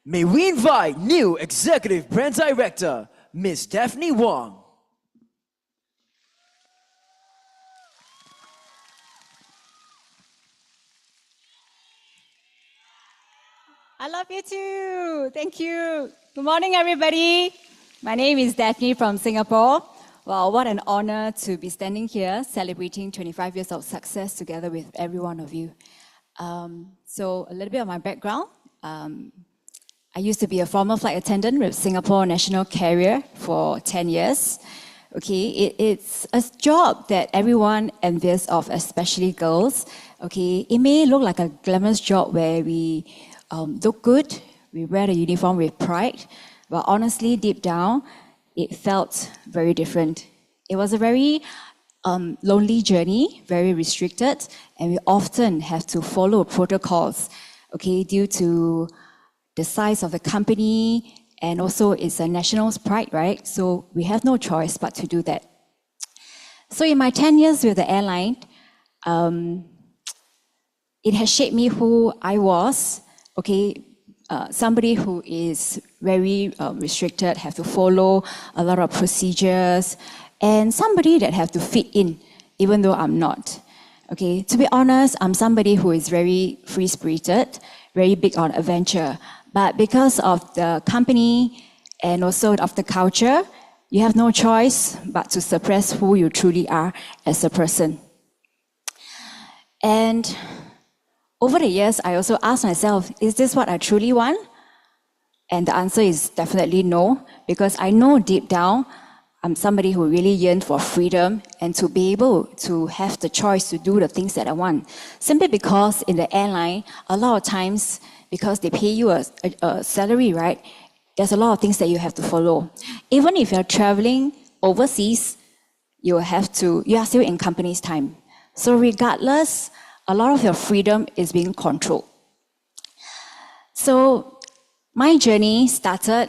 May we invite new Executive Brand Director, Ms. Daphne Wong. I love you too. Thank you. Good morning, everybody. My name is Daphne from Singapore. Wow, what an honor to be standing here celebrating 25 years of success together with every one of you. So a little bit of my background. I used to be a former flight attendant with Singapore National Carrier for 10 years. Okay, it's a job that everyone envies of, especially girls. Okay, it may look like a glamorous job where we look good, we wear the uniform with pride, but honestly, deep down, it felt very different. It was a very lonely journey, very restricted, and we often have to follow protocols, okay, due to the size of the company, and also it's a national pride, right? So we have no choice but to do that. So in my 10 years with the airline, it has shaped me who I was. Okay, somebody who is very restricted, have to follow a lot of procedures, and somebody that have to fit in, even though I'm not. Okay, to be honest, I'm somebody who is very free-spirited, very big on adventure. But because of the company and also of the culture, you have no choice but to suppress who you truly are as a person. And over the years, I also asked myself, is this what I truly want? And the answer is definitely no, because I know deep down, I'm somebody who really yearned for freedom and to be able to have the choice to do the things that I want. Simply because in the airline, a lot of times, because they pay you a salary, right? There's a lot of things that you have to follow. Even if you're traveling overseas, you are still in company's time. So regardless, a lot of your freedom is being controlled. So my journey started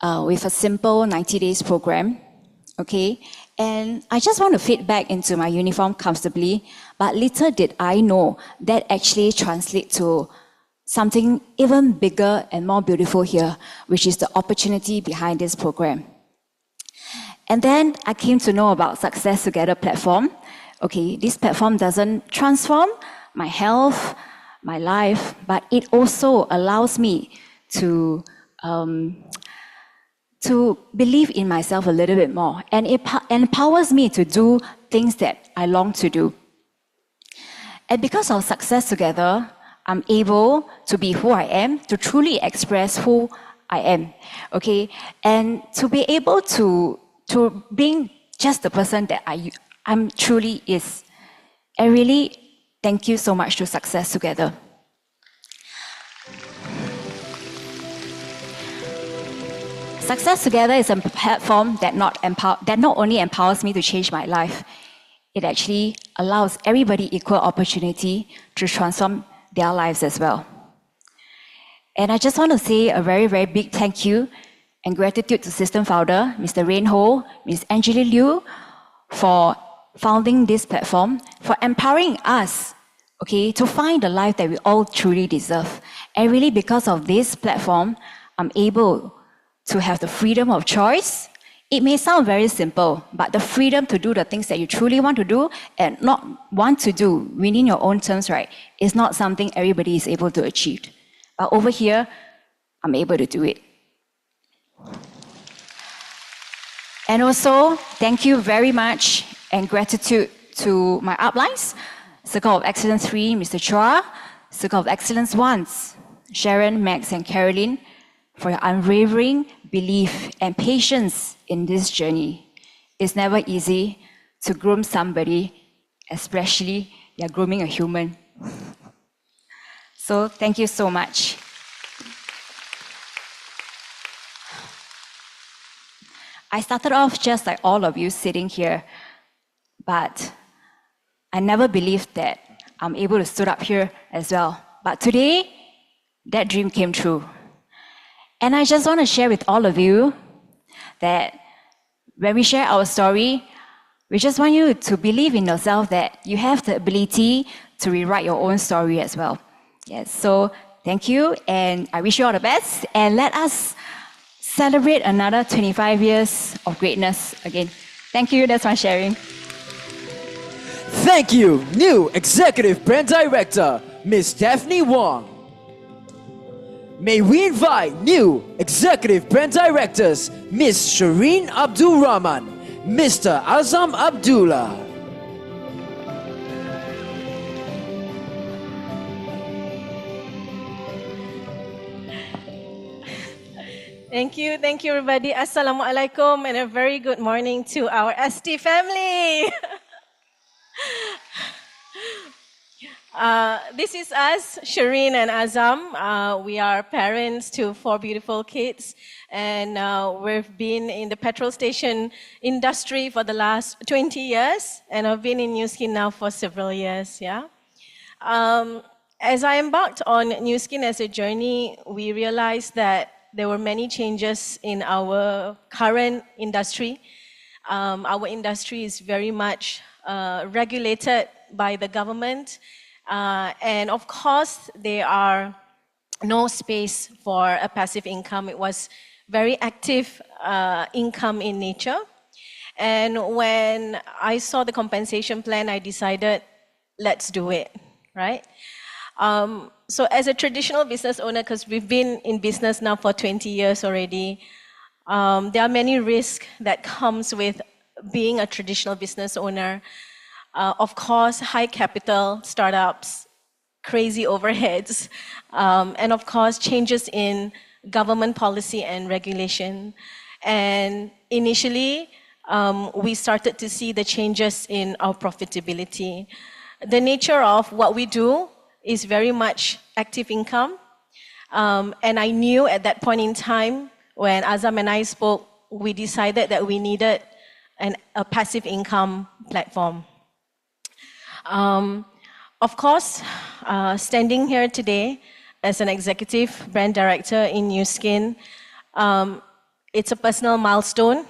with a simple 90 days program, okay? And I just want to fit back into my uniform comfortably, but little did I know that actually translates to something even bigger and more beautiful here, which is the opportunity behind this program. And then I came to know about Success Together platform. Okay, this platform doesn't transform my health, my life, but it also allows me to believe in myself a little bit more, and it empowers me to do things that I long to do. And because of Success Together, I'm able to be who I am, to truly express who I am, okay? And to be able to being just the person that I'm truly is. And really, thank you so much to Success Together. Success Together is a platform that not only empowers me to change my life, it actually allows everybody equal opportunity to transform their lives as well. And I just want to say a very, very big thank you and gratitude to System Founder, Mr. Rayne Ho, Ms. Angela Liu, for founding this platform, for empowering us, okay, to find the life that we all truly deserve. And really, because of this platform, I'm able to have the freedom of choice. It may sound very simple, but the freedom to do the things that you truly want to do and not want to do within your own terms, right, is not something everybody is able to achieve. But over here, I'm able to do it. And also, thank you very much and gratitude to my uplines, Circle of Excellence 3, Mr. Chua, Circle of Excellence 1, Sharon, Max, and Caroline, for your unwavering belief and patience in this journey. It's never easy to groom somebody, especially you're grooming a human. So thank you so much. I started off just like all of you sitting here, but I never believed that I'm able to stood up here as well. But today, that dream came true. And I just want to share with all of you that when we share our story, we just want you to believe in yourself that you have the ability to rewrite your own story as well. Yes, so thank you, and I wish you all the best, and let us celebrate another 25 years of greatness again. Thank you, that's my sharing. Thank you, new Executive Brand Director, Miss Daphne Wong. May we invite new Executive Brand Directors, Miss Shireen Abdul Rahman, Mr. Azam Abdullah. Thank you everybody. Assalamualaikum and a very good morning to our ST family. This is us, Shireen and Azam. We are parents to 4 beautiful kids, and we've been in the petrol station industry for the last 20 years, and I've been in New Skin now for several years. As I embarked on New Skin as a journey, we realized that there were many changes in our current industry. Our industry is very much regulated by the government. And of course, there are no space for a passive income. It was very active income in nature. And when I saw the compensation plan, I decided, let's do it, right? So as a traditional business owner, because we've been in business now for 20 years already, there are many risks that comes with being a traditional business owner. Of course, high capital startups, crazy overheads, and of course, changes in government policy and regulation. And initially, we started to see the changes in our profitability. The nature of what we do is very much active income. And I knew at that point in time, when Azam and I spoke, we decided that we needed a passive income platform. Of course, standing here today as an executive brand director in New Skin, it's a personal milestone,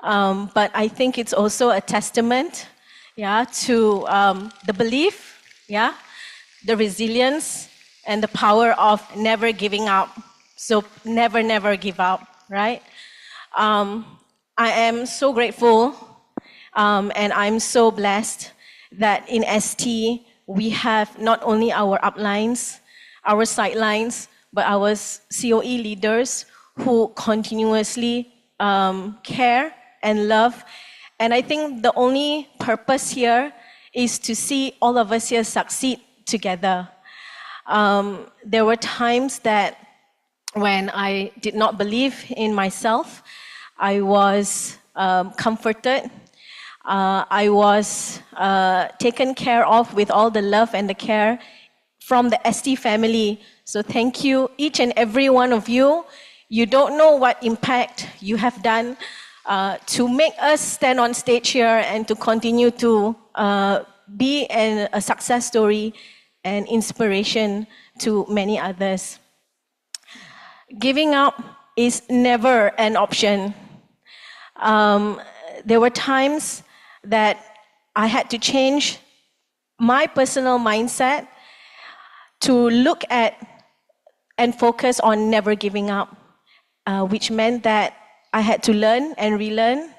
but I think it's also a testament, to the belief, the resilience, and the power of never giving up. So never give up, right? I am so grateful, and I'm so blessed that in ST, we have not only our uplines, our sidelines, but our COE leaders who continuously care and love. And I think the only purpose here is to see all of us here succeed together. There were times that when I did not believe in myself, I was comforted. I was taken care of with all the love and the care from the ST family. So thank you, each and every one of you. You don't know what impact you have done to make us stand on stage here and to continue to be a success story and inspiration to many others. Giving up is never an option. There were times that I had to change my personal mindset to look at and focus on never giving up, which meant that I had to learn and relearn.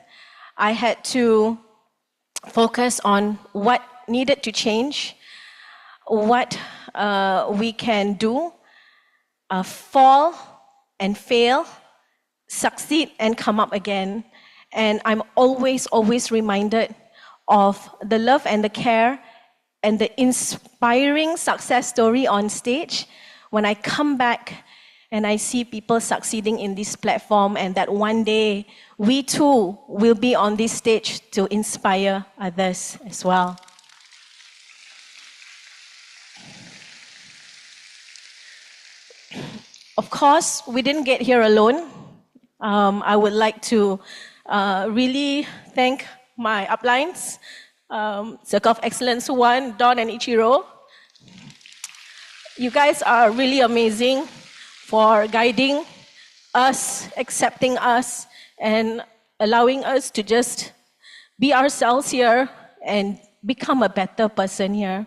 I had to focus on what needed to change, what we can do, fall and fail, succeed and come up again. And I'm always reminded of the love and the care and the inspiring success story on stage when I come back and I see people succeeding in this platform, and that one day we too will be on this stage to inspire others as well. Of course, we didn't get here alone. I would like to really thank my uplines, Circle of Excellence 1, Don and Ichiro. You guys are really amazing for guiding us, accepting us, and allowing us to just be ourselves here and become a better person here.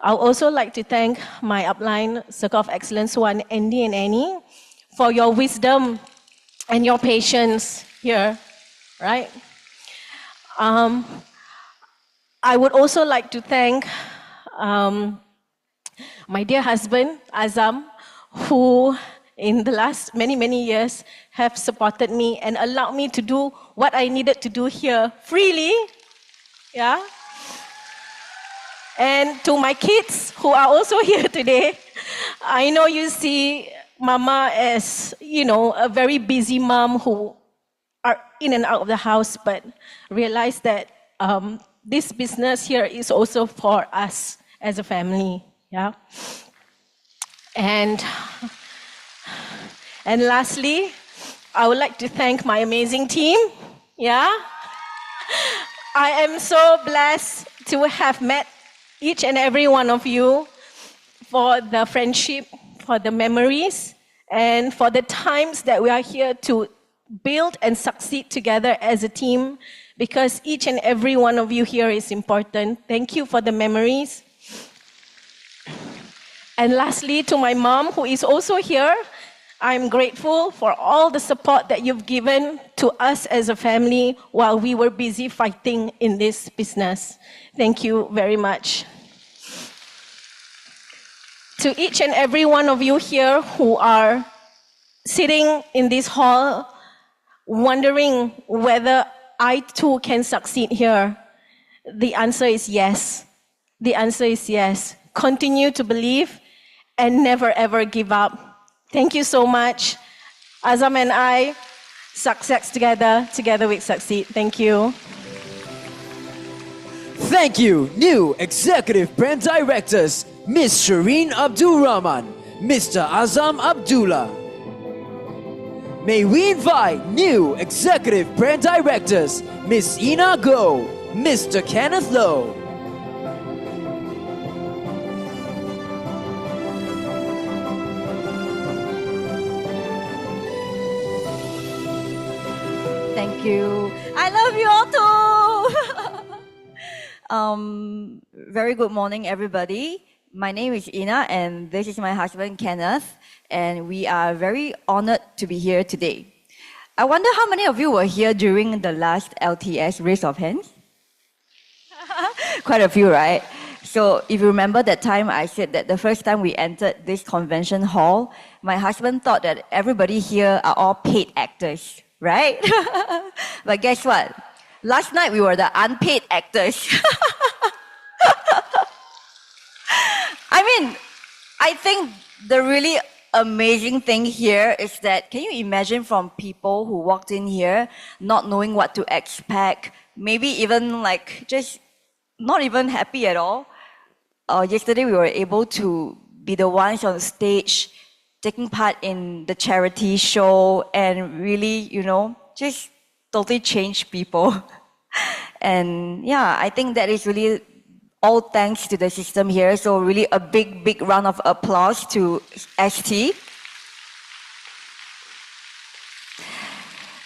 I'd also like to thank my upline, Circle of Excellence 1, Andy and Annie, for your wisdom and your patience here, right? I would also like to thank my dear husband, Azam, who in the last many years have supported me and allowed me to do what I needed to do here freely, yeah? And to my kids who are also here today, I know you see Mama as, you know, a very busy mom who are in and out of the house, but realize that this business here is also for us as a family, yeah? And lastly, I would like to thank my amazing team, yeah? I am so blessed to have met each and every one of you for the friendship, for the memories, and for the times that we are here to build and succeed together as a team, because each and every one of you here is important. Thank you for the memories. And lastly, to my mom, who is also here, I'm grateful for all the support that you've given to us as a family while we were busy fighting in this business. Thank you very much. To each and every one of you here who are sitting in this hall, wondering whether I too can succeed here, the answer is yes. The answer is yes. Continue to believe and never ever give up. Thank you so much. Azam and I, success together, together we succeed. Thank you. Thank you, new Executive Brand Directors, Ms. Shireen Abdul Rahman, Mr. Azam Abdullah. May we invite new Executive Brand Directors, Ms. Ina Go, Mr. Kenneth Lowe. Thank you. I love you all too. Very good morning, everybody. My name is Ina, and this is my husband, Kenneth, and we are very honored to be here today. I wonder how many of you were here during the last LTS raise of hands? Quite a few, right? So if you remember that time, I said that the first time we entered this convention hall, my husband thought that everybody here are all paid actors, right? But guess what? Last night we were the unpaid actors. I mean, I think the really amazing thing here is that, can you imagine from people who walked in here not knowing what to expect, maybe even like just not even happy at all? Yesterday we were able to be the ones on stage taking part in the charity show and really, you know, just totally change people. And yeah, I think that is really all thanks to the system here. So really a big round of applause to ST.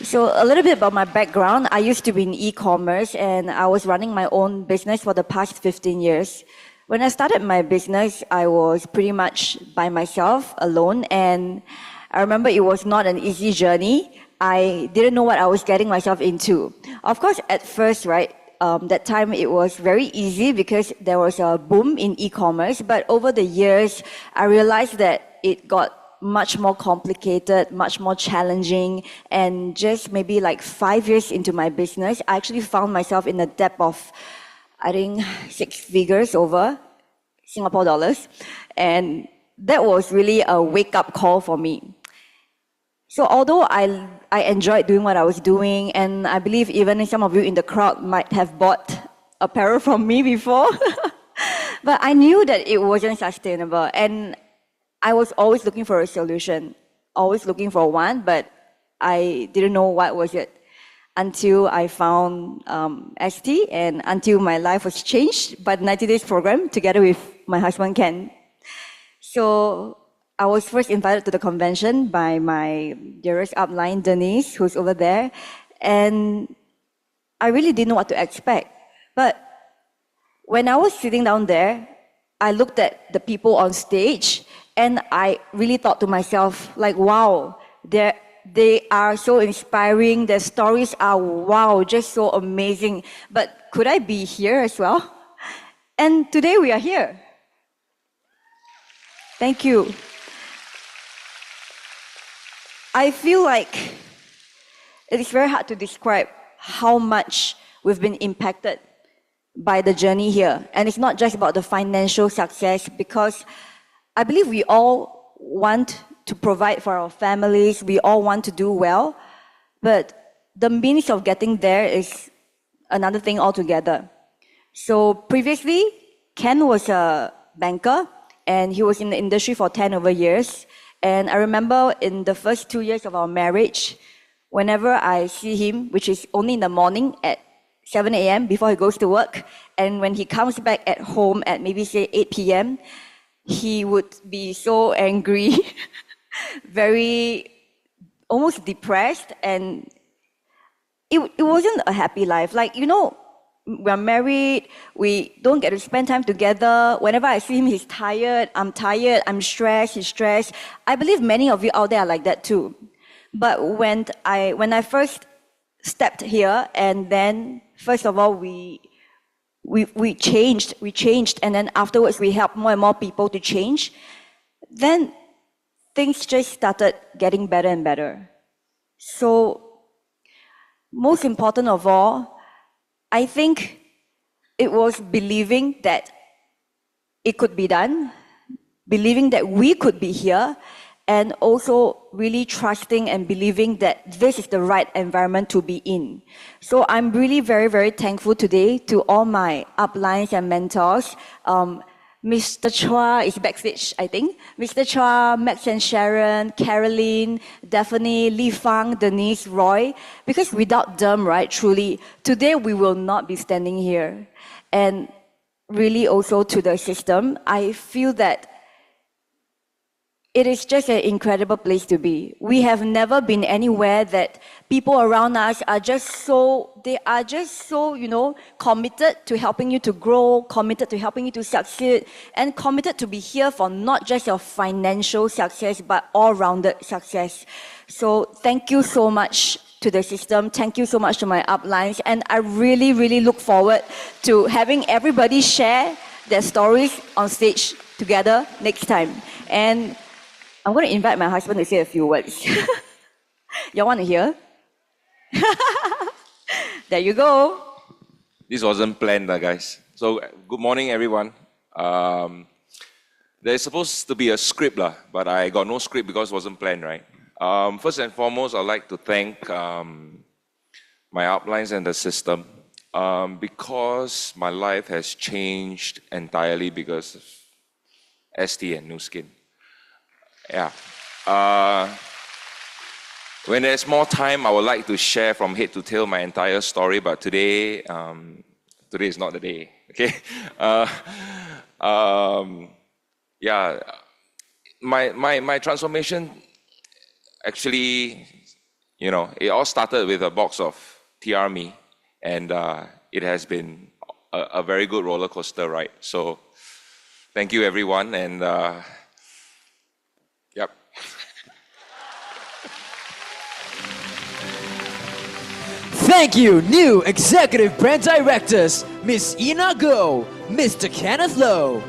So a little bit about my background. I used to be in e-commerce and I was running my own business for the past 15 years. When I started my business, I was pretty much by myself, alone, and I remember it was not an easy journey. I didn't know what I was getting myself into. Of course, at first, right, that time it was very easy because there was a boom in e-commerce, but over the years, I realized that it got much more complicated, much more challenging, and just maybe like 5 years into my business, I actually found myself in a debt of, I think, 6 figures over Singapore dollars. And that was really a wake-up call for me. So although I enjoyed doing what I was doing, and I believe even some of you in the crowd might have bought apparel from me before, but I knew that it wasn't sustainable. And I was always looking for a solution, always looking for one, but I didn't know what was it. until I found ST and until my life was changed by the 90 Days program together with my husband Ken. So I was first invited to the convention by my dearest upline, Denise, who's over there. And I really didn't know what to expect. But when I was sitting down there, I looked at the people on stage and I really thought to myself, like, wow, they are so inspiring. Their stories are, wow, just so amazing. But could I be here as well? And today we are here. Thank you. I feel like it is very hard to describe how much we've been impacted by the journey here. And it's not just about the financial success, because I believe we all want to provide for our families, we all want to do well, but the means of getting there is another thing altogether. So previously, Ken was a banker, and he was in the industry for 10 over years. And I remember in the first 2 years of our marriage, whenever I see him, which is only in the morning at 7 a.m. before he goes to work, and when he comes back at home at maybe say 8 p.m., he would be so angry, very almost depressed, and it wasn't a happy life. Like, you know, we're married, we don't get to spend time together. Whenever I see him, he's tired, I'm stressed, he's stressed. I believe many of you out there are like that too. But when I first stepped here, and then first of all, we changed, and then afterwards we helped more and more people to change, then things just started getting better and better. So, most important of all, I think it was believing that it could be done, believing that we could be here, and also really trusting and believing that this is the right environment to be in. So I'm really very, very thankful today to all my uplines and mentors. Mr. Chua is backstage, I think. Mr. Chua, Max and Sharon, Caroline, Daphne, Li Fang, Denise, Roy. Because without them, right, truly, today we will not be standing here. And really also to the system, I feel that it is just an incredible place to be. We have never been anywhere that people around us are just so, you know, committed to helping you to grow, committed to helping you to succeed, and committed to be here for not just your financial success, but all-rounded success. So thank you so much to the system. Thank you so much to my uplines. And I really, really look forward to having everybody share their stories on stage together next time. And I'm going to invite my husband to say a few words. Y'all want to hear? There you go. This wasn't planned, guys. So, good morning, everyone. There's supposed to be a script, but I got no script because it wasn't planned, right? First and foremost, I'd like to thank my uplines and the system because my life has changed entirely because of ST and Nu Skin. Yeah. When there's more time, I would like to share from head to tail my entire story, but today is not the day, okay? Yeah, my transformation, actually, you know, it all started with a box of TR Me, and it has been a very good roller coaster ride. So, thank you, everyone, and yep. Thank you, new Executive Brand Directors, Miss Ina Go, Mr. Kenneth Lowe.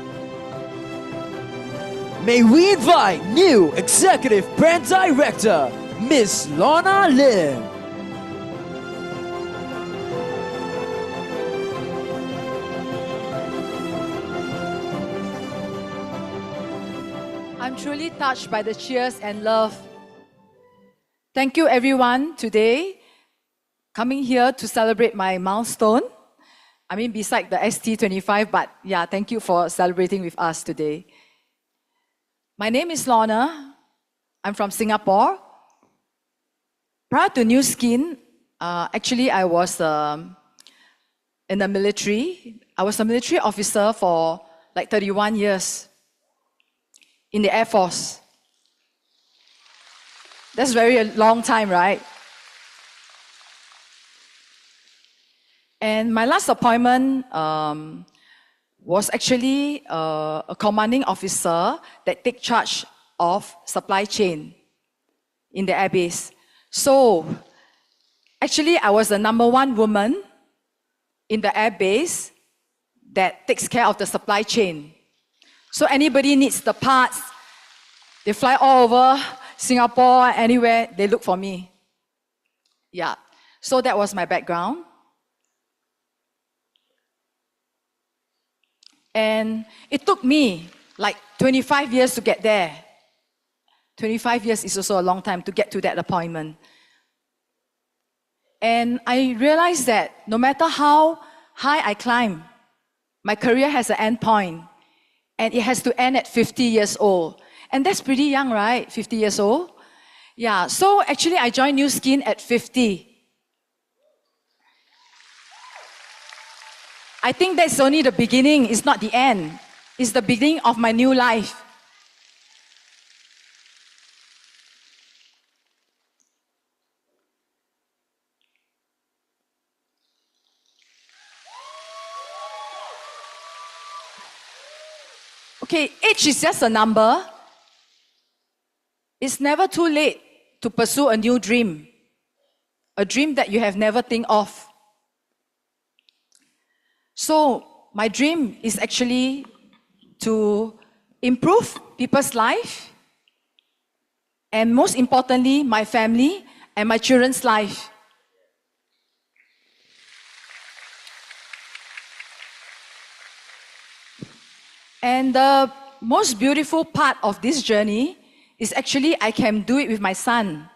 May we invite new Executive Brand Director, Miss Lorna Lim. I'm truly touched by the cheers and love. Thank you everyone today coming here to celebrate my milestone. I mean, beside the ST25, but yeah, thank you for celebrating with us today. My name is Lorna. I'm from Singapore. Prior to Nu Skin, Actually, I was in the military. I was a military officer for like 31 years in the Air Force. That's very a long time, right? And my last appointment was actually a commanding officer that take charge of supply chain in the air base. So actually, I was the #1 woman in the air base that takes care of the supply chain. So anybody needs the parts, they fly all over Singapore, anywhere, they look for me. Yeah, so that was my background. And it took me like 25 years to get there. 25 years is also a long time to get to that appointment. And I realized that no matter how high I climb, my career has an end point, and it has to end at 50 years old. And that's pretty young, right? 50 years old? Yeah, so actually I joined New Skin at 50. I think that's only the beginning, it's not the end. It's the beginning of my new life. Okay, age is just a number. It's never too late to pursue a new dream, a dream that you have never think of. So my dream is actually to improve people's life, and most importantly, my family and my children's life. And the most beautiful part of this journey is actually I can do it with my son.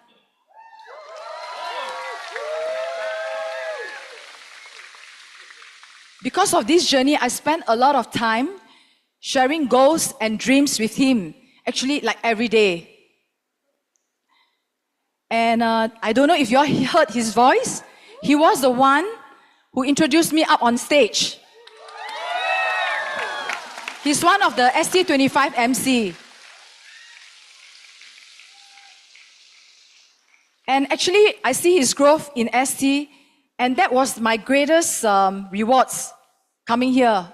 Because of this journey, I spent a lot of time sharing goals and dreams with him, actually like every day. And I don't know if you all heard his voice. He was the one who introduced me up on stage. He's one of the ST25 MC. And actually, I see his growth in ST, and that was my greatest rewards coming here.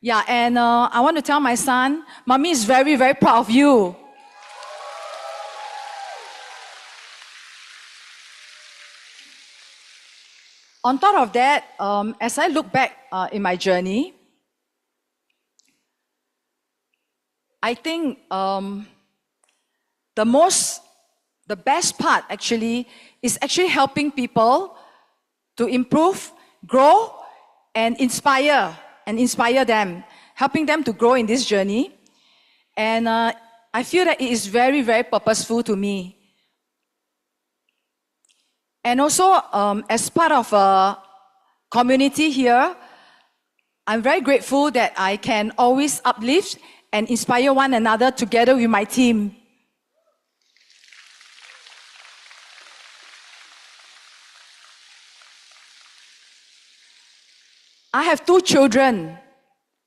Yeah, and I want to tell my son, Mommy is very, very proud of you. On top of that, as I look back in my journey, I think the best part actually is actually helping people to improve, grow, and inspire them, helping them to grow in this journey. And I feel that it is very, very purposeful to me. And also, as part of a community here, I'm very grateful that I can always uplift and inspire one another together with my team. I have 2 children.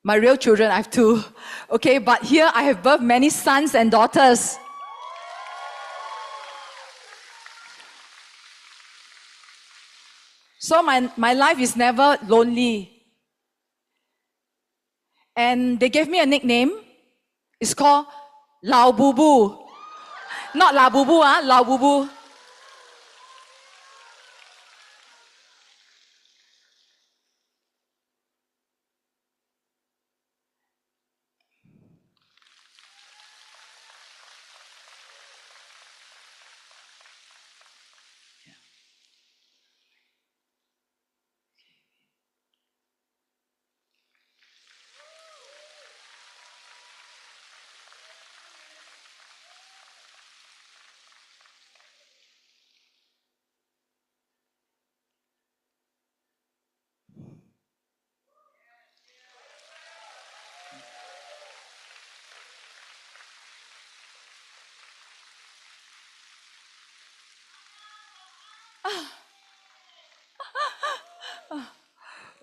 My real children, I have 2. Okay, but here I have birthed many sons and daughters. So my life is never lonely. And they gave me a nickname. It's called Lao Bu Bu. Not La Bu Bu, Lao Bu Bu.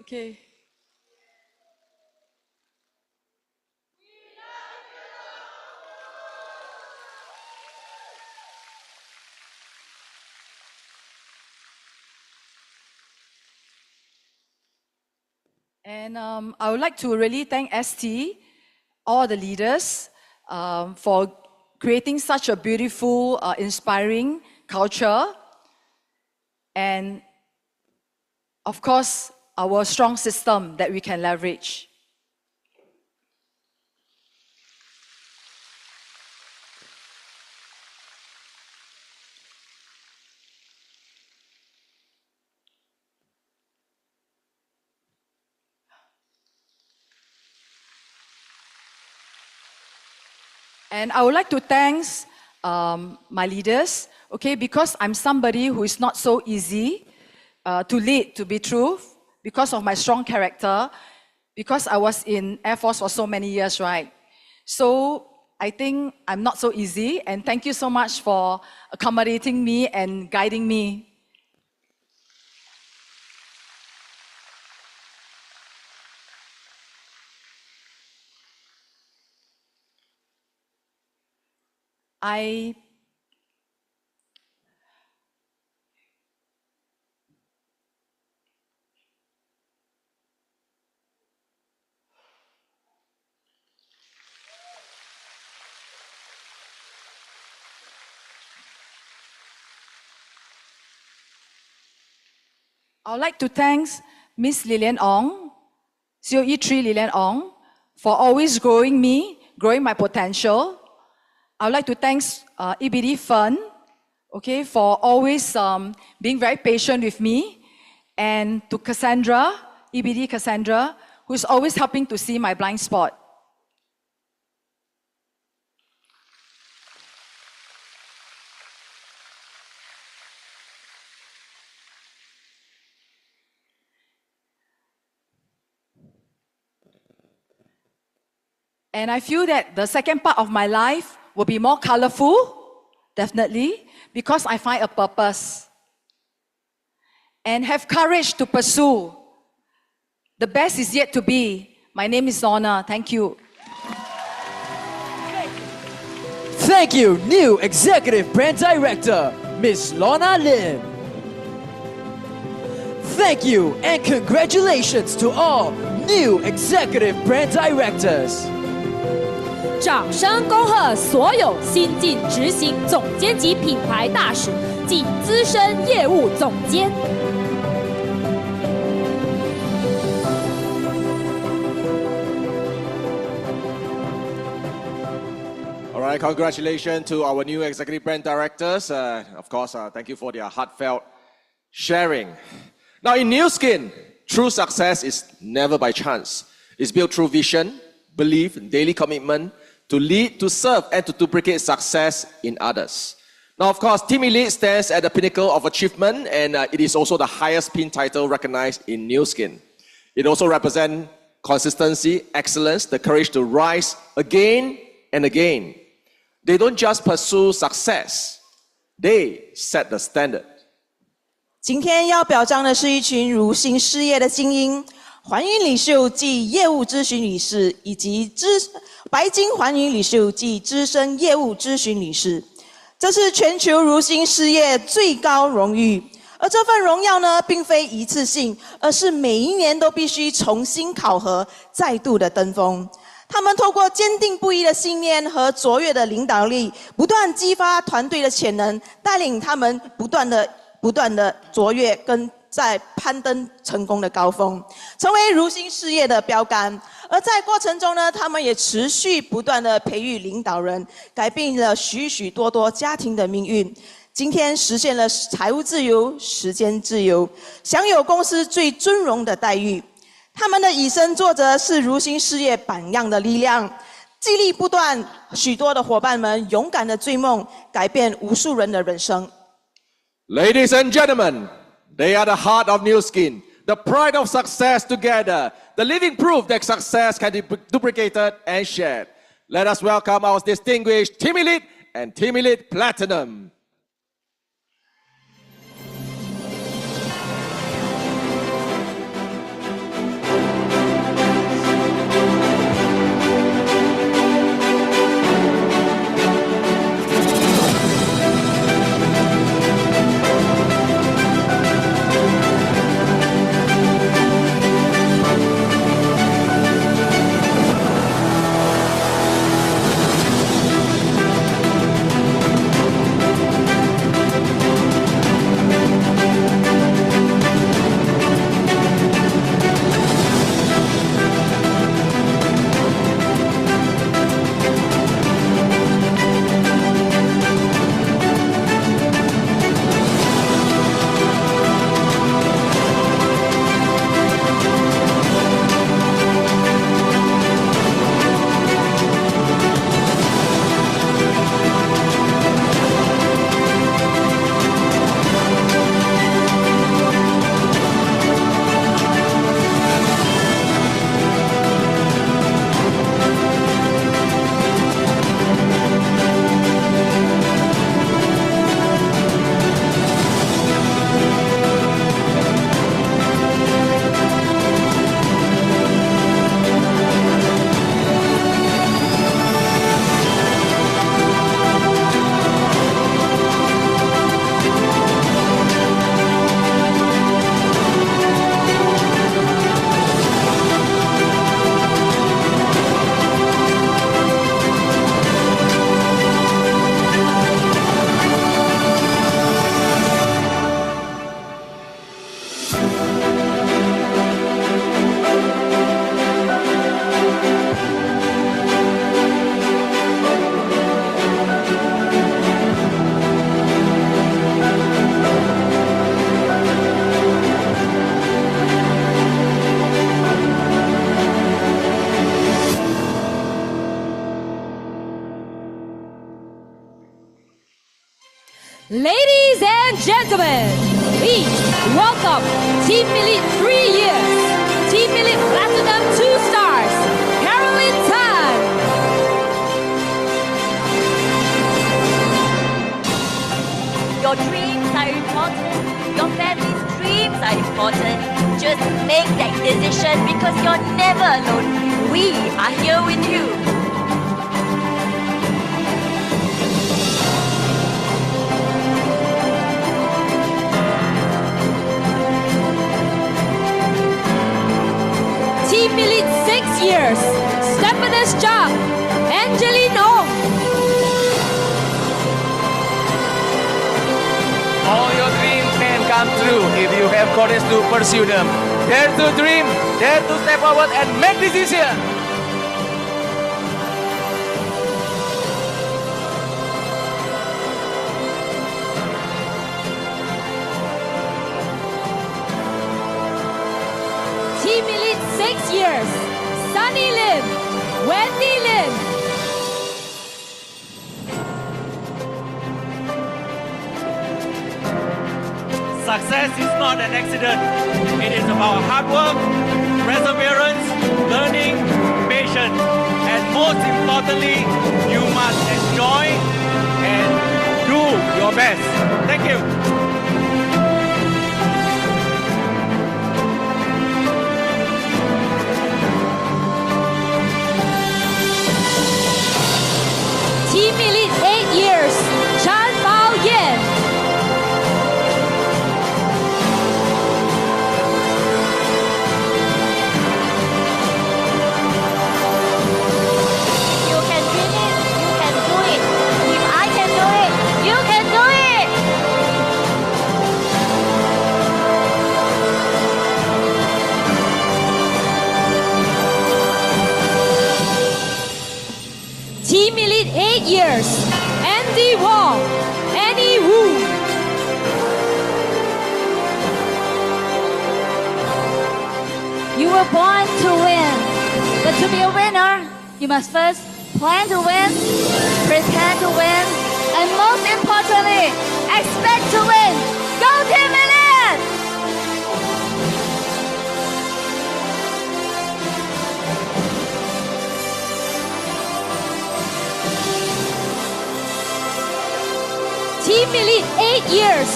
Okay. And I would like to really thank ST, all the leaders, for creating such a beautiful, inspiring culture. And of course, our strong system that we can leverage. And I would like to thank my leaders, okay, because I'm somebody who is not so easy to lead, to be true, because of my strong character, because I was in Air Force for so many years, right? So I think I'm not so easy, and thank you so much for accommodating me and guiding me. I would like to thank Miss Lilian Ong, COE3 Lilian Ong, for always growing me, growing my potential. I would like to thank EBD Fund, okay, for always being very patient with me, and to Cassandra, EBD Cassandra, who is always helping to see my blind spot. And I feel that the second part of my life will be more colorful, definitely, because I find a purpose. And have courage to pursue. The best is yet to be. My name is Lorna. Thank you. Thank you, new Executive Brand Director, Miss Lorna Lim. Thank you and congratulations to all new Executive Brand Directors. 掌声恭贺所有新晋执行总监级品牌大使及资深业务总监。All right, congratulations to our new executive brand directors. Of course, thank you for their heartfelt sharing. Now, in New Skin, true success is never by chance. It's built through vision, belief, and daily commitment to lead, to serve, and to duplicate success in others. Now, of course, Team Elite stands at the pinnacle of achievement, and it is also the highest pin title recognized in New Skin. It also represents consistency, excellence, the courage to rise again and again. They don't just pursue success, they set the standard. 今天要表彰的是一群如新事业的精英，环云领袖暨业务咨询理事，以及白金环云领袖暨资深业务咨询理事。这是全球如新事业最高荣誉，而这份荣耀呢，并非一次性，而是每一年都必须重新考核，再度的登峰。他们透过坚定不移的信念和卓越的领导力，不断激发团队的潜能，带领他们不断的卓越，跟在攀登成功的高峰，成为如新事业的标杆。而在过程中呢，他们也持续不断的培育领导人，改变了许许多多家庭的命运。今天实现了财务自由、时间自由，享有公司最尊荣的待遇。他们的以身作则是如新事业榜样的力量，激励不断许多的伙伴们勇敢的追梦，改变无数人的人生。Ladies and gentlemen, they are the heart of New Skin, the pride of success together, the living proof that success can be duplicated and shared. Let us welcome our distinguished Team Elite and Team Elite Platinum. Ladies and gentlemen, please welcome Team Elite 3 years, Team Elite Platinum 2 stars, Carolyn Tan. Your dreams are important. Your family's dreams are important. Just make that decision because you're never alone. We are here with you. Team Elite 6 years, Stephanus Chang, Angeline Ong. All your dreams can come true if you have courage to pursue them. Dare to dream, dare to step forward and make decisions. Team Elite 6 years, Sunny Lim, Wendy Lim. Success is not an accident. It is about hard work, perseverance, learning, patience, and most importantly, you must enjoy and do your best. Thank you. Team Elite 8 years, Chan Bao Yan. You can dream it, you can do it. If I can do it, you can do it. Team Elite 8 years, Andy Wong, Annie Wu. You were born to win, but to be a winner, you must first plan to win, prepare to win, and most importantly, expect to win. Go Team Elite! Team Elite 8 years,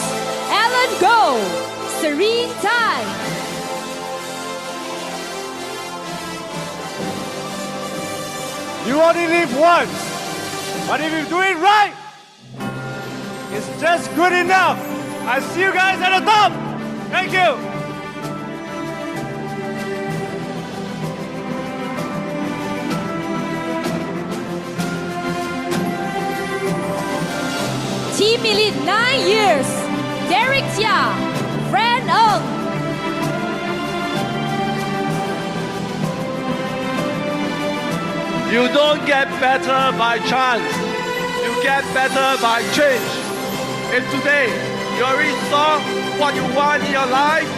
Alan Go, Serene Tai. You only live once, but if you do it right, it's just good enough. I see you guys at the top. Thank you. Team Elite 9 years, Derek Tia, Fran Ong. You don't get better by chance. You get better by change. If today you already saw what you want in your life,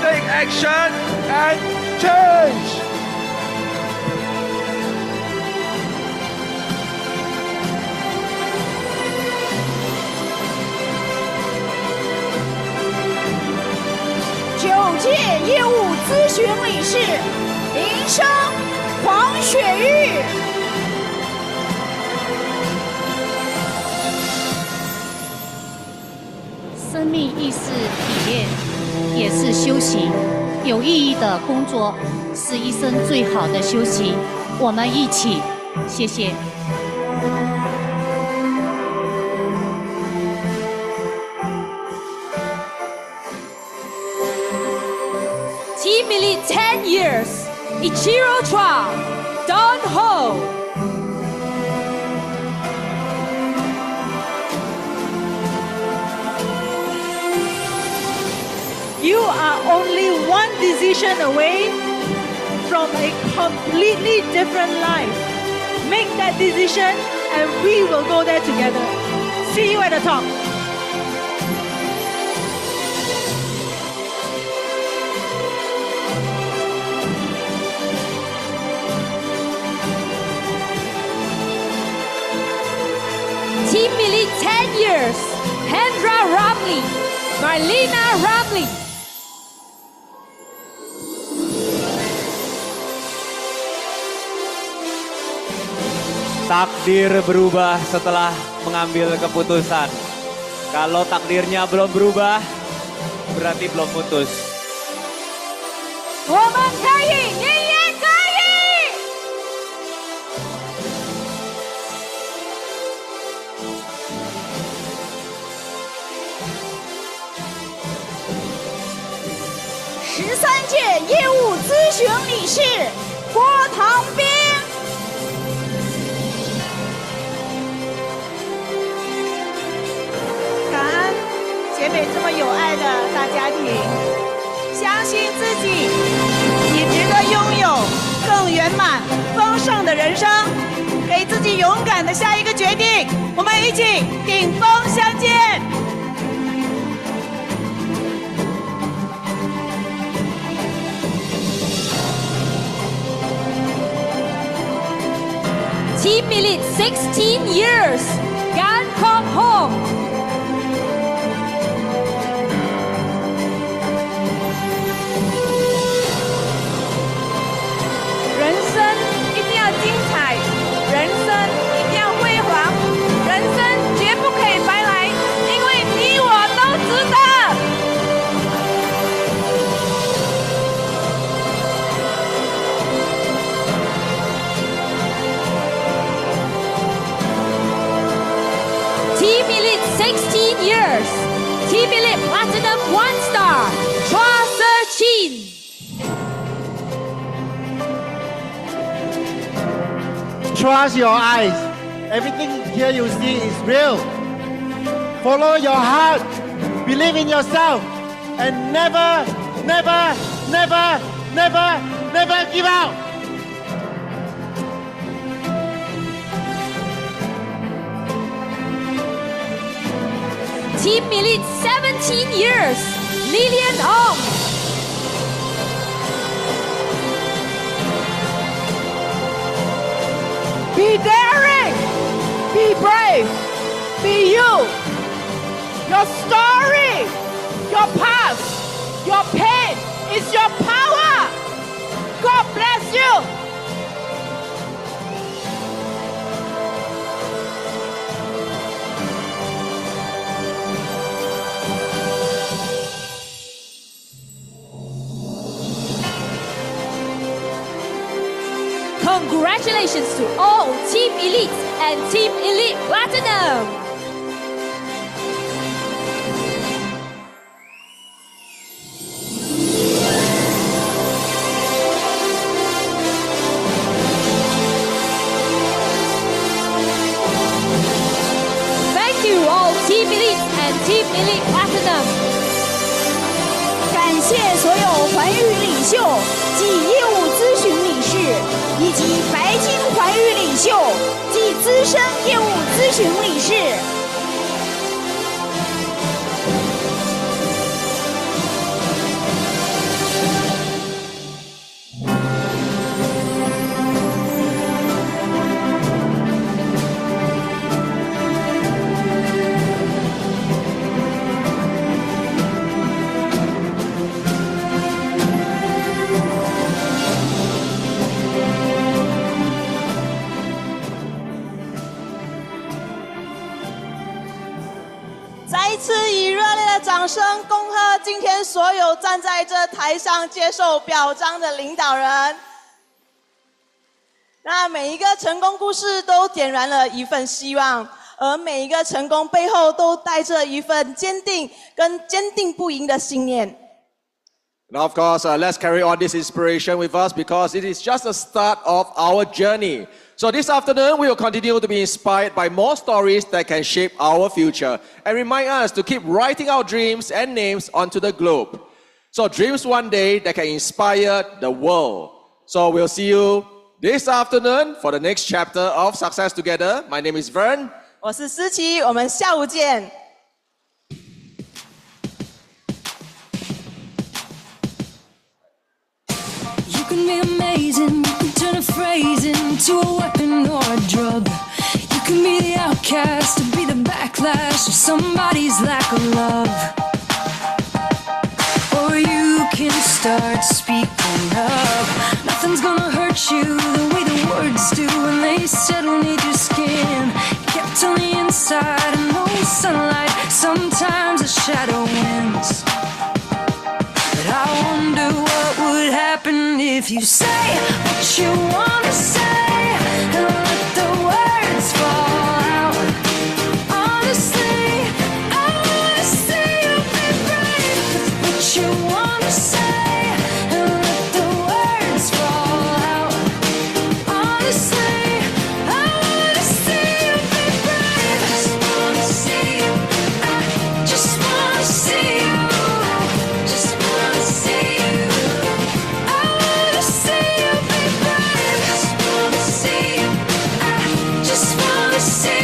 take action and change.9届业务咨询理事林生、黄雪玉。生命意识体验也是修行，有意义的工作是一生最好的修行。我们一起，谢谢。Team Elite 10 years, Ichiro Chua, Don Ho. You are only one decision away from a completely different life. Make that decision and we will go there together. See you at the top. Team Elite 10 years, Hendra Ramley, Marlena Ramley. Takdir berubah setelah mengambil keputusan. Kalau takdirnya belum berubah, berarti belum putus. 我们可以，你也可以。13届业务咨询理事郭唐斌。感恩姐妹这么有爱的大家庭，相信自己，你值得拥有更圆满、丰盛的人生。给自己勇敢的下一个决定，我们一起顶峰相见。Team Elite 16 years, Gan Kong Hong. 人生一定要精彩，人生一定要辉煌，人生绝不可以白来，因为你我都值得。Team Elite 16 years, Team Elite Platinum 1 star, Chua Ser-Chin. Trust your eyes. Everything here you see is real. Follow your heart. Believe in yourself. And never, never, never, never, never give up. Team Elite 17 years, Lilian Ong. Be daring, be brave, be you. Your story, your past, your pain is your power. God bless you. Congratulations to all Team Elite and Team Elite Platinum. Thank you all Team Elite and Team Elite Platinum. 感谢所有环宇领袖及业务咨询理事，以及白金环宇领袖及资深业务咨询理事。再一次以热烈的掌声恭贺今天所有站在这台上接受表彰的领导人。那每一个成功故事都点燃了一份希望，而每一个成功背后都带着一份坚定不移的信念。Now, of course, let's carry on this inspiration with us because it is just the start of our journey. So this afternoon, we will continue to be inspired by more stories that can shape our future and remind us to keep writing our dreams and names onto the globe. So dreams one day that can inspire the world. So we'll see you this afternoon for the next chapter of Success Together. My name is Vern. 我是思琪，我们下午见。You can be amazing, you can turn a phrase into a weapon or a drug. You can be the outcast, to be the backlash of somebody's life. touch you the way the words do when they settle beneath your skin. Kept on the inside and no sunlight. Sometimes a shadow wins. But I wonder what would happen if you say what you want to say and let the words fall out. Honestly, I want to see you be brave with what you want to say and let the words fall out. Honestly, I want to see you be brave. I just want to see you. I just want to see you. Just want to see you. I want to see you be brave. I just want to see you. I just want to see